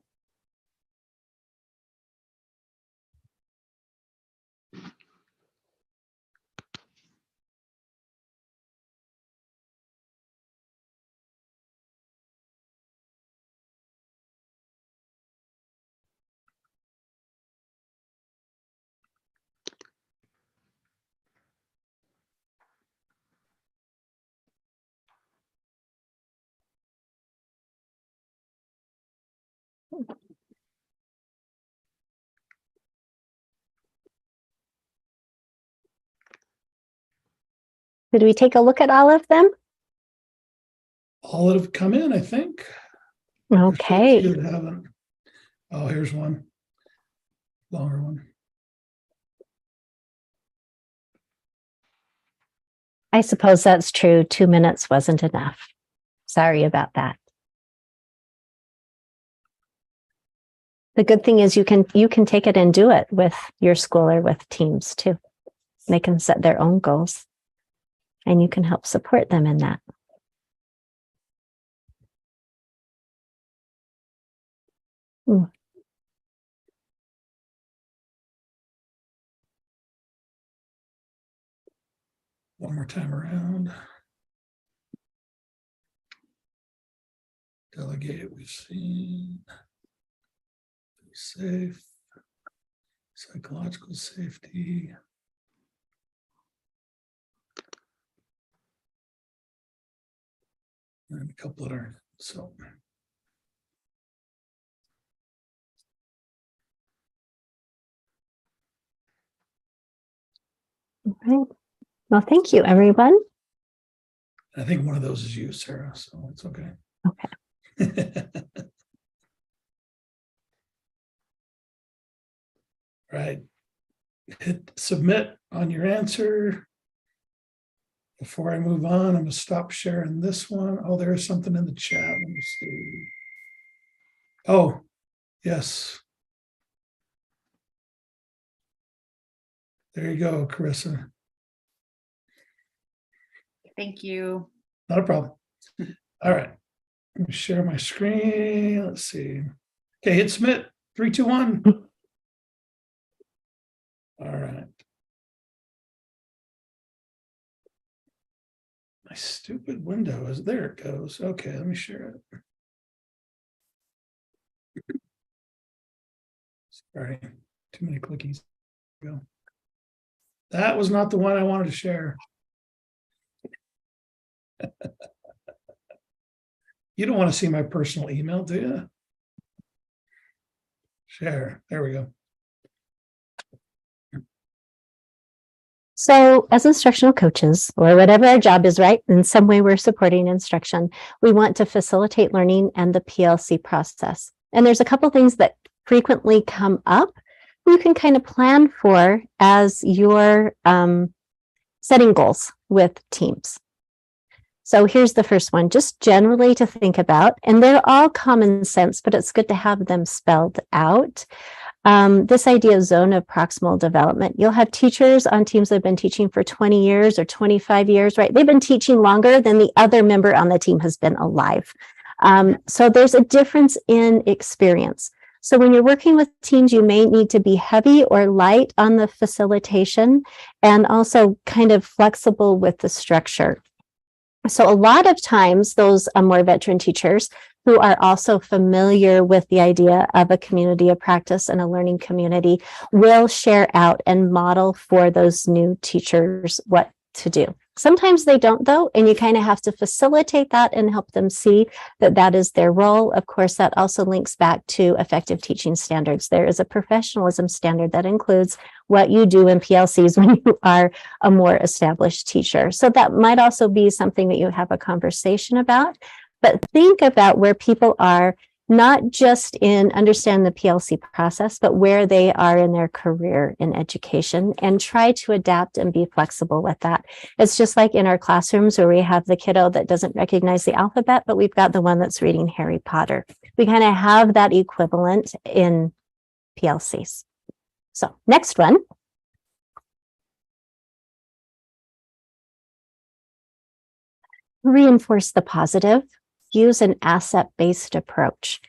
Speaker 3: Did we take a look at all of them?
Speaker 1: All that have come in, I think. There's still a
Speaker 3: Okay.
Speaker 1: few that haven't. Oh, here's one. Longer one.
Speaker 3: I suppose that's true. 2 minutes wasn't enough. Sorry about that. The good thing is you can take it and do it with your school or with teams too. They can set their own goals and you can help support them in that. Mm.
Speaker 1: One more time around. Delegate, we've seen. Be safe. Psychological safety. And a couple that aren't. So.
Speaker 3: All right. Well, thank you, everyone.
Speaker 1: I think one of those is you, Sarah, so it's okay.
Speaker 3: Okay.
Speaker 1: Right. Hit submit on your answer. Before I move on, I'm gonna stop sharing this one. Oh, there's something in the chat. Let me see. Oh, yes. There you go, Carissa.
Speaker 8: Thank you.
Speaker 1: Not a problem. All right. Let me share my screen. Let's see. Okay, hit submit. 3, 2, 1. All right. My stupid window is there. It goes. Okay, let me share it. Sorry, too many clickies. Go. That was not the one I wanted to share. You don't want to see my personal email, do you? Share. There we go.
Speaker 3: So as instructional coaches, or whatever our job is, right, in some way we're supporting instruction, we want to facilitate learning and the PLC process. And there's a couple things that frequently come up you can kind of plan for as you're setting goals with teams. So here's the first one, just generally to think about, and they're all common sense, but it's good to have them spelled out. This idea of zone of proximal development. You'll have teachers on teams that have been teaching for 20 years or 25 years, right? They've been teaching longer than the other member on the team has been alive. So there's a difference in experience. So when you're working with teams, you may need to be heavy or light on the facilitation and also kind of flexible with the structure. So a lot of times those more veteran teachers who are also familiar with the idea of a community of practice and a learning community will share out and model for those new teachers what to do. Sometimes they don't, though, and you kind of have to facilitate that and help them see that that is their role. Of course, that also links back to effective teaching standards. There is a professionalism standard that includes what you do in PLCs when you are a more established teacher. So that might also be something that you have a conversation about. But think about where people are, not just in understand the PLC process, but where they are in their career in education, and try to adapt and be flexible with that. It's just like in our classrooms where we have the kiddo that doesn't recognize the alphabet, but we've got the one that's reading Harry Potter. We kind of have that equivalent in PLCs. So next one. Reinforce the positive. Use an asset-based approach.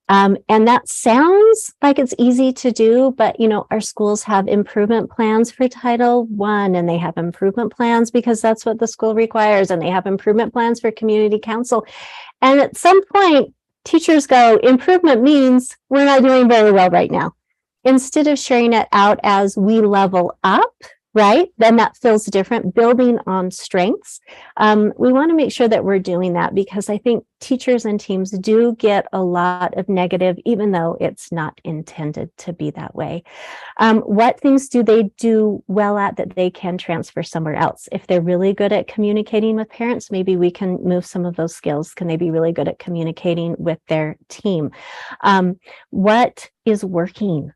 Speaker 3: And that sounds like it's easy to do, but you know, our schools have improvement plans for Title I, and they have improvement plans because that's what the school requires, and they have improvement plans for community council. And at some point, teachers go, improvement means we're not doing very well right now. Instead of sharing it out as we level up, right? Then that feels different, building on strengths. We want to make sure that we're doing that because I think teachers and teams do get a lot of negative, even though it's not intended to be that way. What things do they do well at that they can transfer somewhere else? If they're really good at communicating with parents, maybe we can move some of those skills. Can they be really good at communicating with their team? What is working?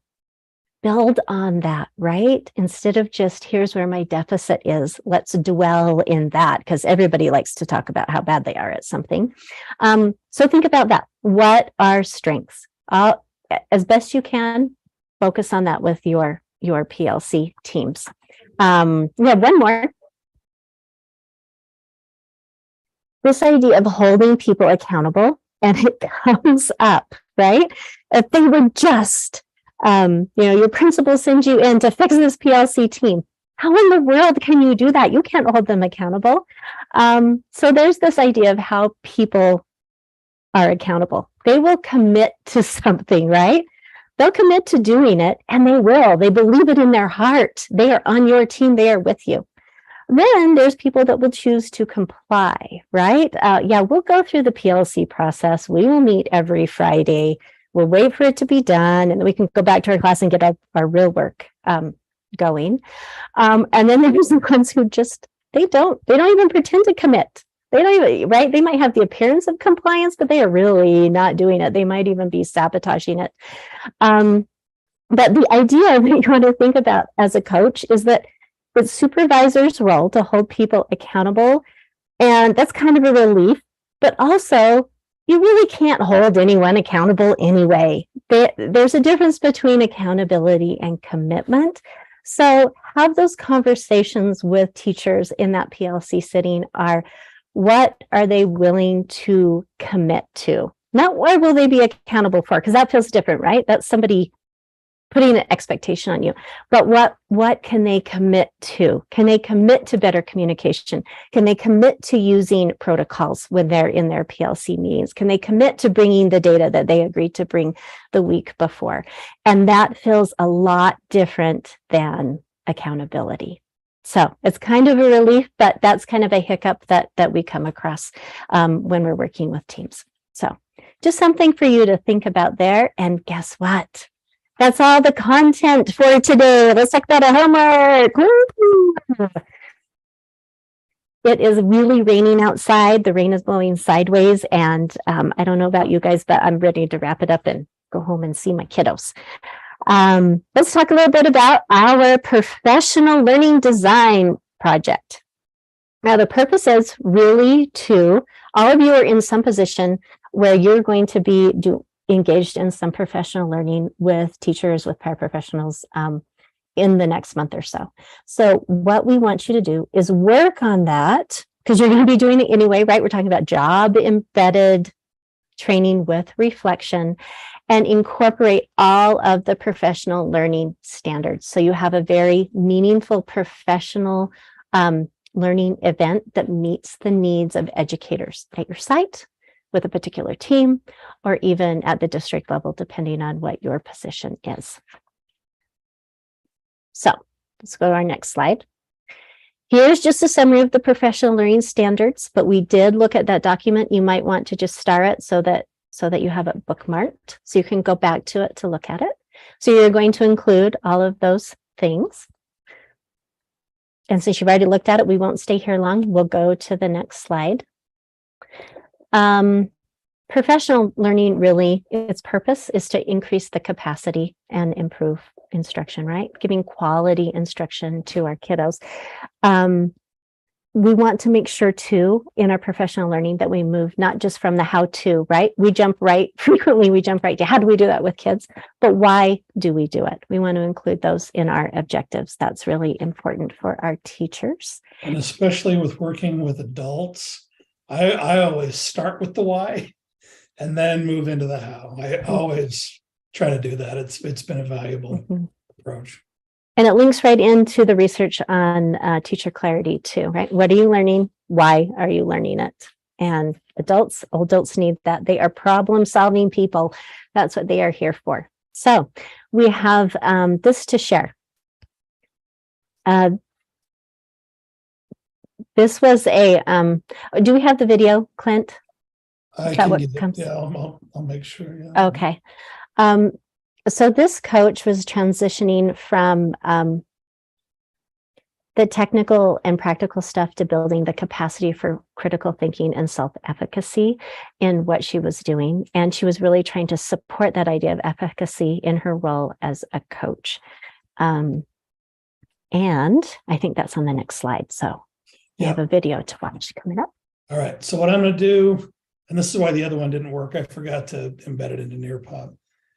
Speaker 3: Build on that, right? Instead of just, here's where my deficit is, let's dwell in that, because everybody likes to talk about how bad they are at something. So think about that. What are strengths? As best you can, focus on that with your PLC teams. We have one more. This idea of holding people accountable, and it comes up, right? If they were just your principal sends you in to fix this PLC team. How in the world can you do that? You can't hold them accountable. So there's this idea of how people are accountable. They will commit to something, right? They'll commit to doing it, and they will. They believe it in their heart. They are on your team. They are with you. Then there's people that will choose to comply, right? We'll go through the PLC process. We will meet every Friday. We'll wait for it to be done, and then we can go back to our class and get our real work going. And then there's the ones who just, they don't even pretend to commit. They don't even, right? They might have the appearance of compliance, but they are really not doing it. They might even be sabotaging it. But the idea that you want to think about as a coach is that it's supervisor's role to hold people accountable. And that's kind of a relief, but also you really can't hold anyone accountable anyway. There's a difference between accountability and commitment. So have those conversations with teachers in that PLC sitting are, what are they willing to commit to? Not what will they be accountable for, because that feels different, right? That's somebody putting an expectation on you. But what can they commit to? Can they commit to better communication? Can they commit to using protocols when they're in their PLC meetings? Can they commit to bringing the data that they agreed to bring the week before? And that feels a lot different than accountability. So it's kind of a relief, but that's kind of a hiccup that we come across when we're working with teams. So just something for you to think about there. And guess what? That's all the content for today. Let's talk about a homework. Woo! It is really raining outside. The rain is blowing sideways. And I don't know about you guys, but I'm ready to wrap it up and go home and see my kiddos. Let's talk a little bit about our professional learning design project. Now, the purpose is really to, all of you are in some position where you're going to be engaged in some professional learning with teachers, with paraprofessionals in the next month or so. So what we want you to do is work on that, because you're going to be doing it anyway, right? We're talking about job embedded training with reflection, and incorporate all of the professional learning standards. So you have a very meaningful professional learning event that meets the needs of educators at your site, with a particular team, or even at the district level, depending on what your position is. So let's go to our next slide. Here's just a summary of the professional learning standards, but we did look at that document. You might want to just star it so that you have it bookmarked, so you can go back to it to look at it. So you're going to include all of those things. And since you've already looked at it, we won't stay here long. We'll go to the next slide. Professional learning, really, its purpose is to increase the capacity and improve instruction, right? Giving quality instruction to our kiddos. We want to make sure too, in our professional learning, that we move not just from the how to, right? Frequently we jump right to how do we do that with kids, but why do we do it? We want to include those in our objectives. That's really important for our teachers.
Speaker 1: And especially with working with adults, I always start with the why and then move into the how. I always try to do that. It's been a valuable approach.
Speaker 3: And it links right into the research on teacher clarity too, right? What are you learning? Why are you learning it? And adults need that. They are problem-solving people. That's what they are here for. So we have this to share. This was a, do we have the video, Clint?
Speaker 1: I can get it. Yeah, I'll make sure. Yeah.
Speaker 3: Okay. So this coach was transitioning from the technical and practical stuff to building the capacity for critical thinking and self-efficacy in what she was doing. And she was really trying to support that idea of efficacy in her role as a coach. And I think that's on the next slide. So we have a video to watch coming up.
Speaker 1: All right. So what I'm going to do, and this is why the other one didn't work, I forgot to embed it into Nearpod.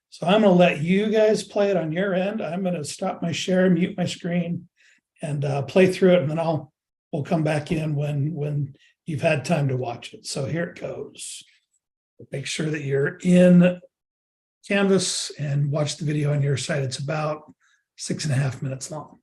Speaker 1: So I'm going to let you guys play it on your end. I'm going to stop my share, mute my screen, and play through it, and then we'll come back in when you've had time to watch it. So here it goes. Make sure that you're in Canvas and watch the video on your side. It's about 6.5 minutes long.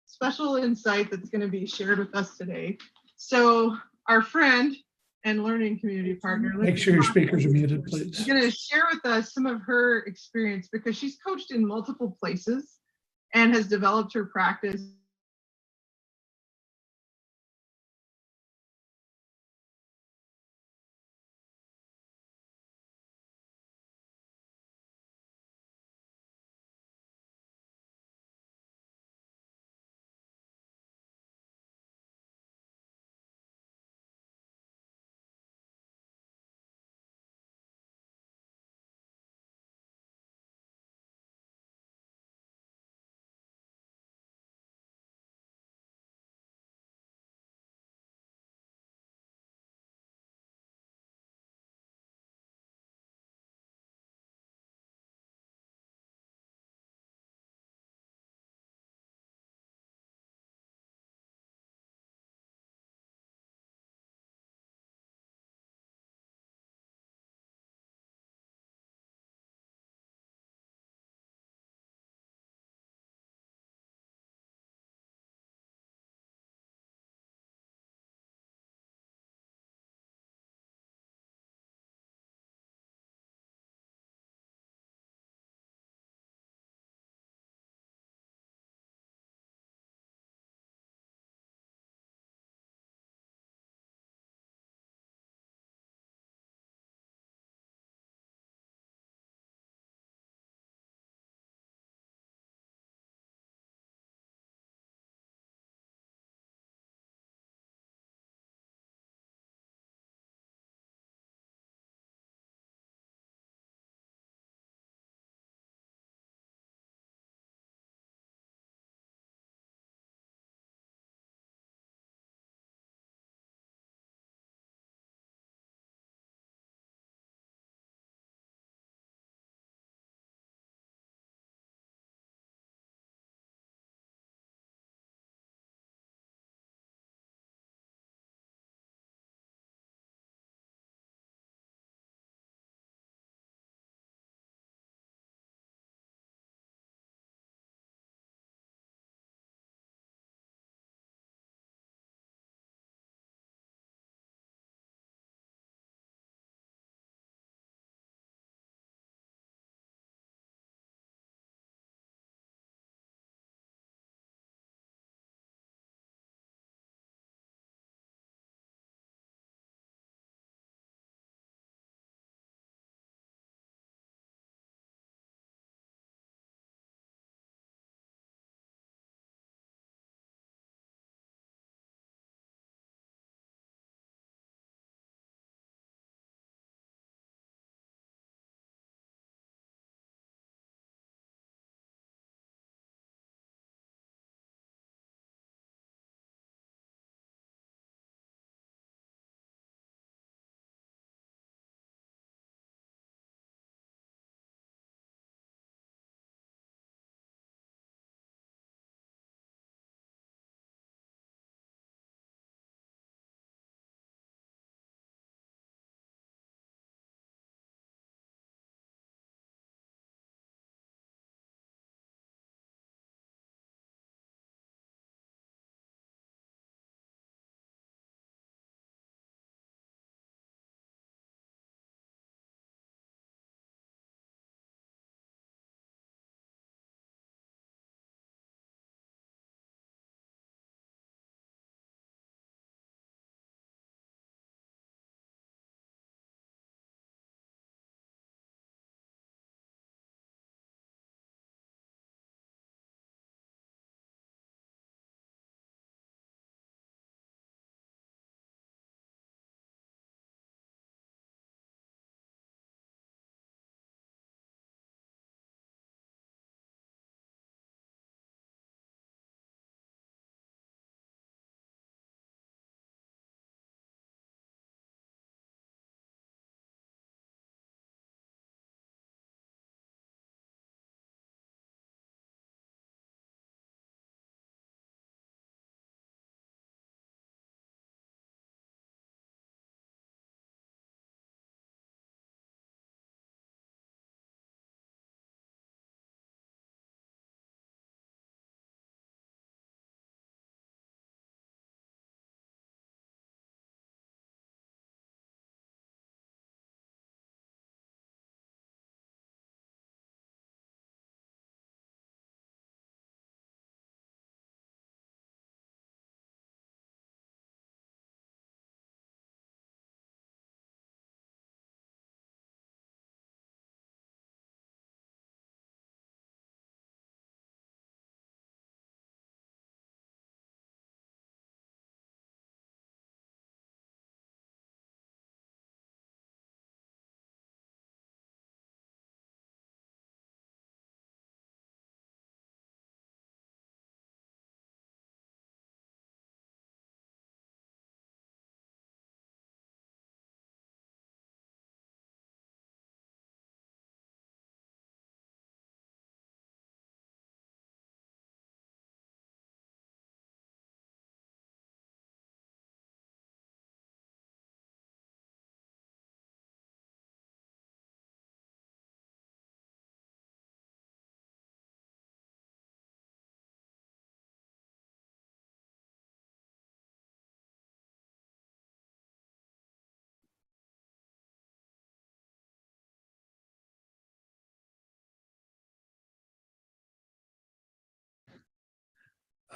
Speaker 12: Special insight that's going to be shared with us today. So our friend and learning community partner,
Speaker 1: make sure your speakers are muted, please.
Speaker 12: Is going to share with us some of her experience because she's coached in multiple places and has developed her practice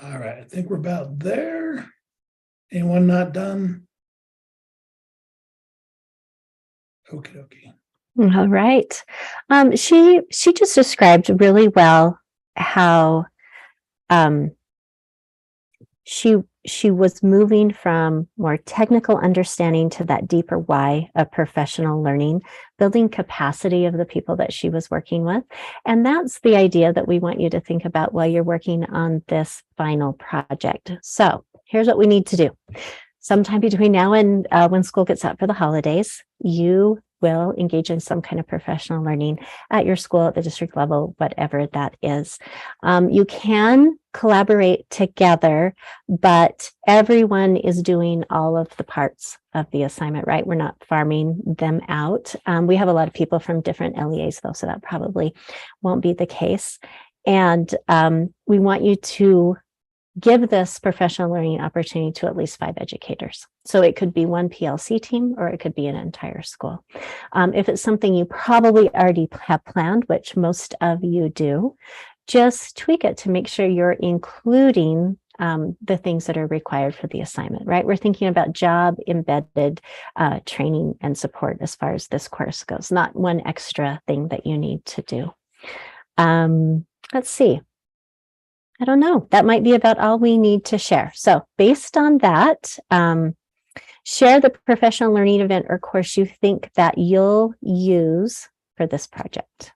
Speaker 1: All right, I think we're about there. Anyone not done? Okie dokie.
Speaker 3: All right. She just described really well how she was moving from more technical understanding to that deeper why of professional learning, building capacity of the people that she was working with. And that's the idea that we want you to think about while you're working on this final project. So here's what we need to do. Sometime between now and when school gets out for the holidays, you will engage in some kind of professional learning at your school, at the district level, whatever that is. You can collaborate together, but everyone is doing all of the parts of the assignment, right? We're not farming them out. We have a lot of people from different LEAs though, so that probably won't be the case. And we want you to give this professional learning opportunity to at least 5 educators. So it could be one PLC team, or it could be an entire school. If it's something you probably already have planned, which most of you do, just tweak it to make sure you're including the things that are required for the assignment, right? We're thinking about job embedded training and support as far as this course goes, not one extra thing that you need to do. Let's see. I don't know. That might be about all we need to share. So based on that, share the professional learning event or course you think that you'll use for this project.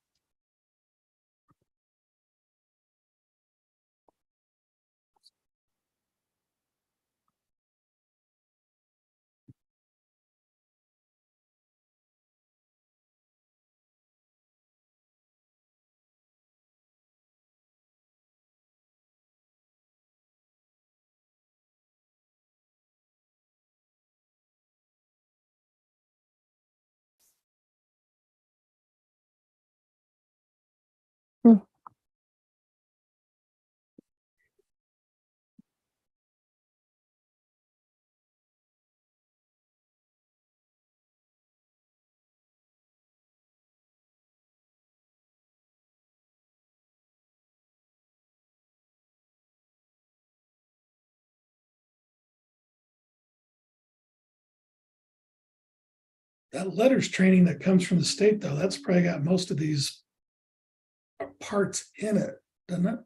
Speaker 1: That letters training that comes from the state, though, that's probably got most of these parts in it, doesn't it?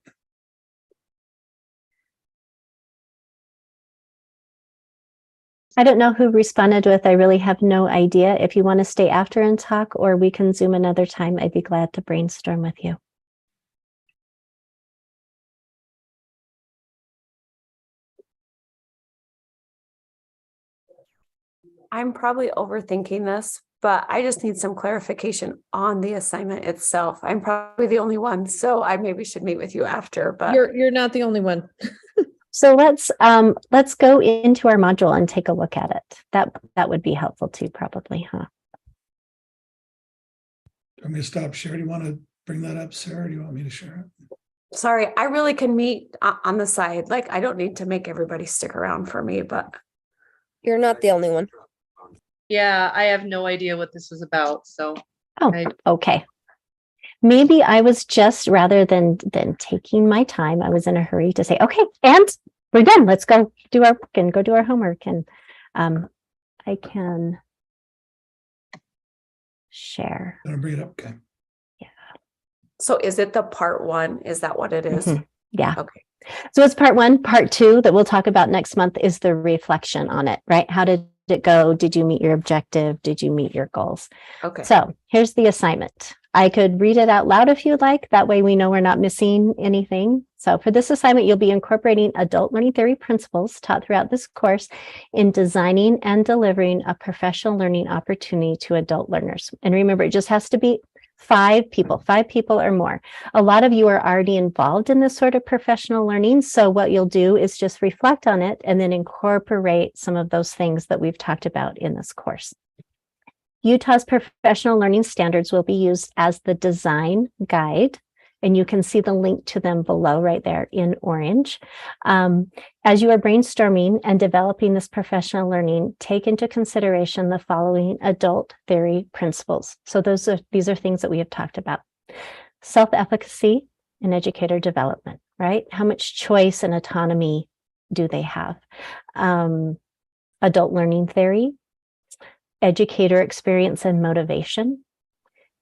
Speaker 3: I don't know who responded with, I really have no idea. If you want to stay after and talk, or we can Zoom another time, I'd be glad to brainstorm with you.
Speaker 13: I'm probably overthinking this, but I just need some clarification on the assignment itself. I'm probably the only one, so I maybe should meet with you after, but
Speaker 10: You're not the only one.
Speaker 3: So let's go into our module and take a look at it. That would be helpful too, probably, huh?
Speaker 1: Do you want me to stop share? Do you want to bring that up, Sarah? Do you want me to share it?
Speaker 13: sorry, I really can meet on the side. Like, I don't need to make everybody stick around for me, but
Speaker 14: You're not the only one.
Speaker 6: Yeah, I have no idea what this is about, so.
Speaker 3: Oh, okay. Maybe I was just, rather than taking my time, I was in a hurry to say, okay, and we're done. Let's go do our work and go do our homework. And I can share.
Speaker 1: I'm gonna bring it up. Okay.
Speaker 13: so is it the part one? Is that what it is?
Speaker 3: Mhm. Yeah.
Speaker 13: Okay.
Speaker 3: So it's part one. Part two that we'll talk about next month is the reflection on it, right? How did it go? Did you meet your objective? Did you meet your goals?
Speaker 13: Okay.
Speaker 3: So here's the assignment. I could read it out loud if you'd like. That way we know we're not missing anything. So for this assignment, you'll be incorporating adult learning theory principles taught throughout this course in designing and delivering a professional learning opportunity to adult learners. And remember, it just has to be 5 people or more. A lot of you are already involved in this sort of professional learning. So what you'll do is just reflect on it and then incorporate some of those things that we've talked about in this course. Utah's professional learning standards will be used as the design guide, and you can see the link to them below right there in orange. As you are brainstorming and developing this professional learning, take into consideration the following adult theory principles. So these are things that we have talked about: self-efficacy and educator development, right? How much choice and autonomy do they have? Adult learning theory, educator experience and motivation,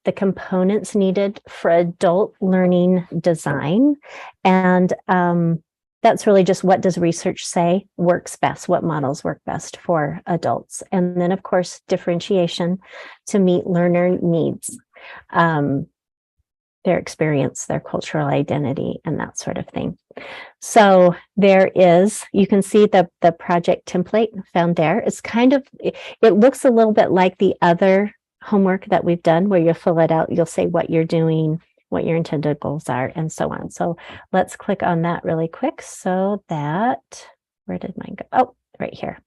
Speaker 3: the components needed for adult learning design. And that's really just, what does research say works best? What models work best for adults? And then, of course, differentiation to meet learner needs, their experience, their cultural identity, and that sort of thing. So there is, you can see the project template found there. It's kind of, it looks a little bit like the other homework that we've done, where you fill it out, you'll say what you're doing, what your intended goals are, and so on. So let's click on that really quick so that, where did mine go? Oh, right here.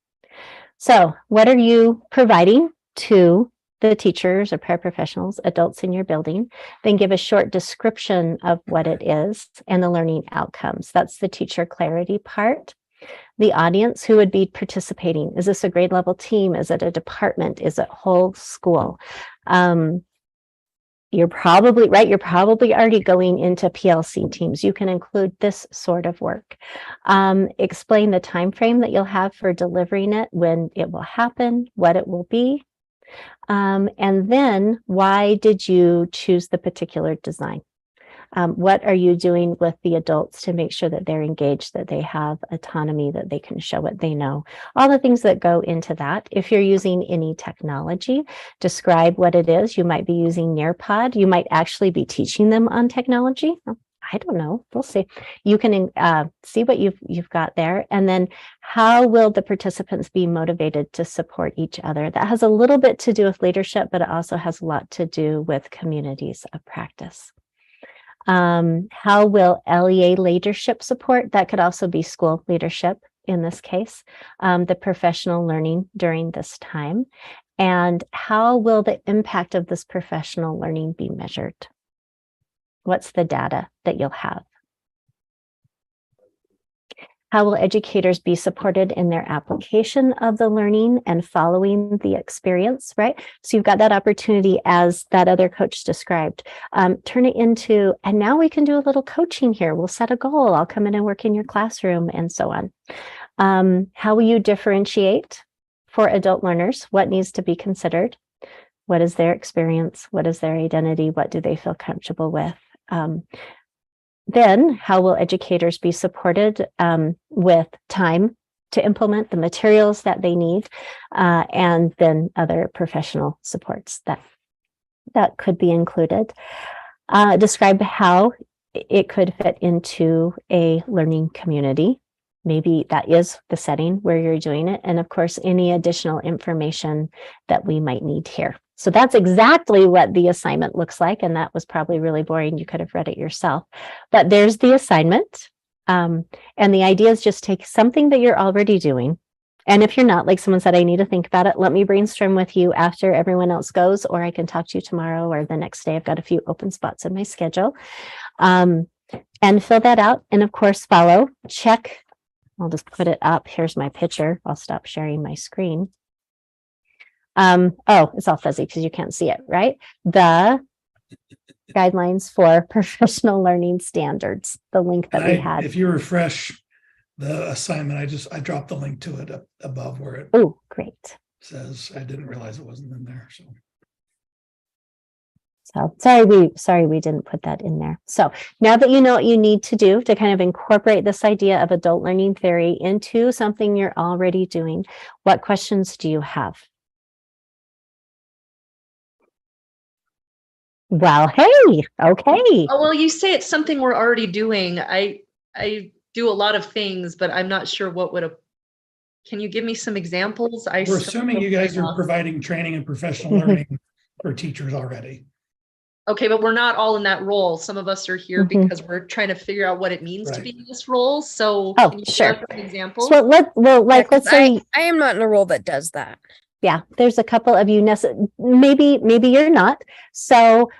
Speaker 3: So what are you providing to the teachers or paraprofessionals, adults in your building? Then give a short description of what it is and the learning outcomes. That's the teacher clarity part. The audience who would be participating. Is this a grade level team? Is it a department? Is it whole school? You're probably, right, you're probably already going into PLC teams. You can include this sort of work. Explain the time frame that you'll have for delivering it, when it will happen, what it will be. And then, why did you choose the particular design? What are you doing with the adults to make sure that they're engaged, that they have autonomy, that they can show what they know? All the things that go into that. If you're using any technology, describe what it is. You might be using Nearpod. You might actually be teaching them on technology. I don't know. We'll see. You can see what you've got there. And then, how will the participants be motivated to support each other? That has a little bit to do with leadership, but it also has a lot to do with communities of practice. How will LEA leadership support? That could also be school leadership in this case, the professional learning during this time. And how will the impact of this professional learning be measured? What's the data that you'll have? How will educators be supported in their application of the learning and following the experience, right? So you've got that opportunity, as that other coach described. Turn it into, and now we can do a little coaching here. We'll set a goal. I'll come in and work in your classroom, and so on. How will you differentiate for adult learners? What needs to be considered? What is their experience? What is their identity? What do they feel comfortable with? Then, how will educators be supported with time to implement the materials that they need, and then other professional supports that could be included. Describe how it could fit into a learning community. Maybe that is the setting where you're doing it. And of course, any additional information that we might need here. So that's exactly what the assignment looks like. And that was probably really boring. You could have read it yourself. But there's the assignment. And the idea is just take something that you're already doing. And if you're not, like someone said, I need to think about it, let me brainstorm with you after everyone else goes, or I can talk to you tomorrow or the next day. I've got a few open spots in my schedule. And fill that out. And of course, follow, check. I'll just put it up. Here's my picture. I'll stop sharing my screen. Oh, it's all fuzzy because you can't see it, right? The guidelines for professional learning standards, the link that we had.
Speaker 1: If you refresh the assignment, I dropped the link to it up above where it
Speaker 3: great.
Speaker 1: says. I didn't realize it wasn't in there.
Speaker 3: So sorry we didn't put that in there. So now that you know what you need to do to kind of incorporate this idea of adult learning theory into something you're already doing, what questions do you have? Well, hey, okay.
Speaker 6: Oh, well, you say it's something we're already doing. I do a lot of things, but I'm not sure what would can you give me some examples?
Speaker 1: We're assuming you guys are providing training and professional learning for teachers already.
Speaker 6: Okay, but we're not all in that role. Some of us are here because we're trying to figure out what it means to be in this role. So can you share some examples?
Speaker 3: So let's say
Speaker 14: I am not in a role that does that.
Speaker 3: Yeah, there's a couple of you, maybe you're not. So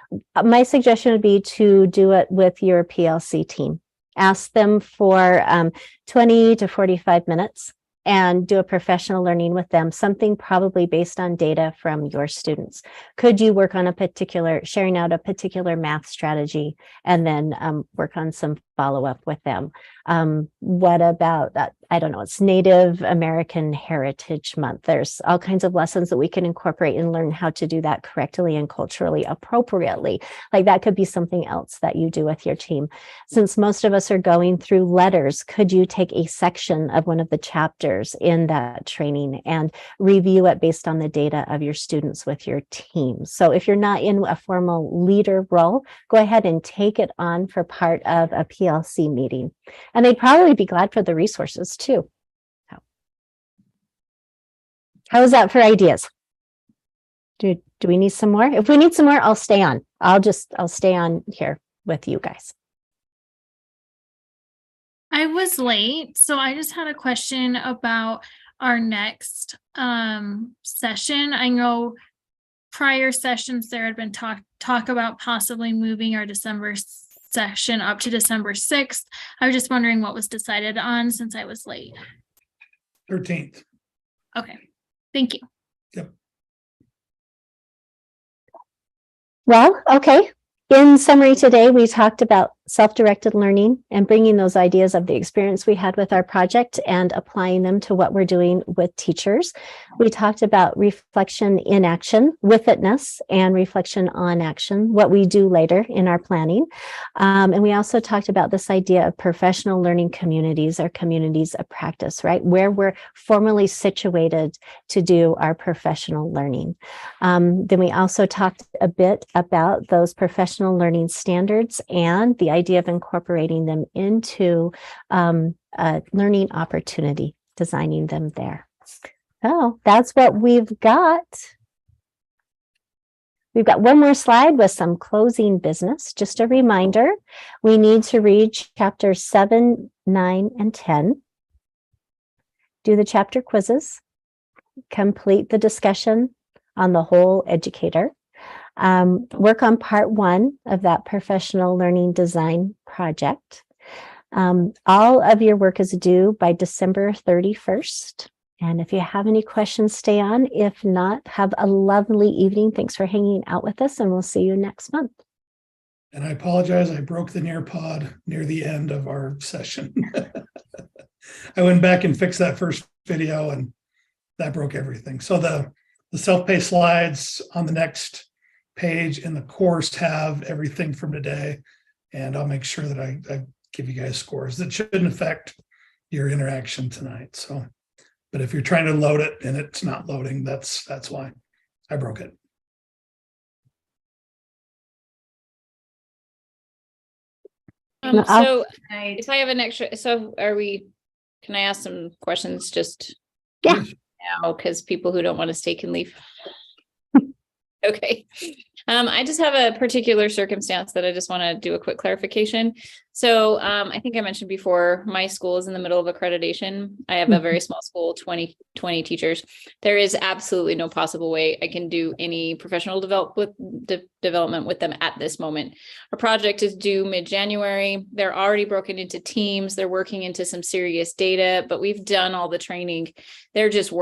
Speaker 3: my suggestion would be to do it with your PLC team. Ask them for 20 to 45 minutes and do a professional learning with them, something probably based on data from your students. Could you work on sharing out a particular math strategy, and then work on some follow up with them. What about that? I don't know, it's Native American Heritage Month. There's all kinds of lessons that we can incorporate and learn how to do that correctly and culturally appropriately. Like that could be something else that you do with your team. Since most of us are going through letters, could you take a section of one of the chapters in that training and review it based on the data of your students with your team? So if you're not in a formal leader role, go ahead and take it on for part of a PLC meeting. And they'd probably be glad for the resources too. How is that for ideas? Do we need some more? If we need some more, I'll stay on. I'll stay on here with you guys.
Speaker 4: I was late, so I just had a question about our next session. I know prior sessions there had been talk about possibly moving our December session up to December 6th. I was just wondering what was decided on since I was late.
Speaker 1: 13th.
Speaker 4: Okay, thank you.
Speaker 1: Yep.
Speaker 3: Well, okay. In summary, today we talked about self-directed learning and bringing those ideas of the experience we had with our project and applying them to what we're doing with teachers. We talked about reflection in action, with itness, and reflection on action, what we do later in our planning. And we also talked about this idea of professional learning communities or communities of practice, right? Where we're formally situated to do our professional learning. Then we also talked a bit about those professional learning standards and the idea of incorporating them into a learning opportunity, designing them there. So that's what we've got. We've got one more slide with some closing business. Just a reminder, we need to read chapters 7, 9, and 10. Do the chapter quizzes. Complete the discussion on the whole educator. Work on part 1 of that professional learning design project. All of your work is due by December 31st. And if you have any questions, stay on. If not, have a lovely evening. Thanks for hanging out with us, and we'll see you next month.
Speaker 1: And I apologize, I broke the Nearpod near the end of our session. I went back and fixed that first video and that broke everything. So the self-paced slides on the next page in the course have everything from today, and I'll make sure that I give you guys scores. That shouldn't affect your interaction tonight. So, but if you're trying to load it and it's not loading, that's why I broke it.
Speaker 2: So if I have an extra, so can I ask some questions just now? Because people who don't want to stay can leave. Okay. I just have a particular circumstance that I just want to do a quick clarification. So I think I mentioned before, my school is in the middle of accreditation. I have a very small school, 20 teachers. There is absolutely no possible way I can do any professional development with them at this moment. Our project is due mid-January. They're already broken into teams. They're working into some serious data, but we've done all the training. They're just working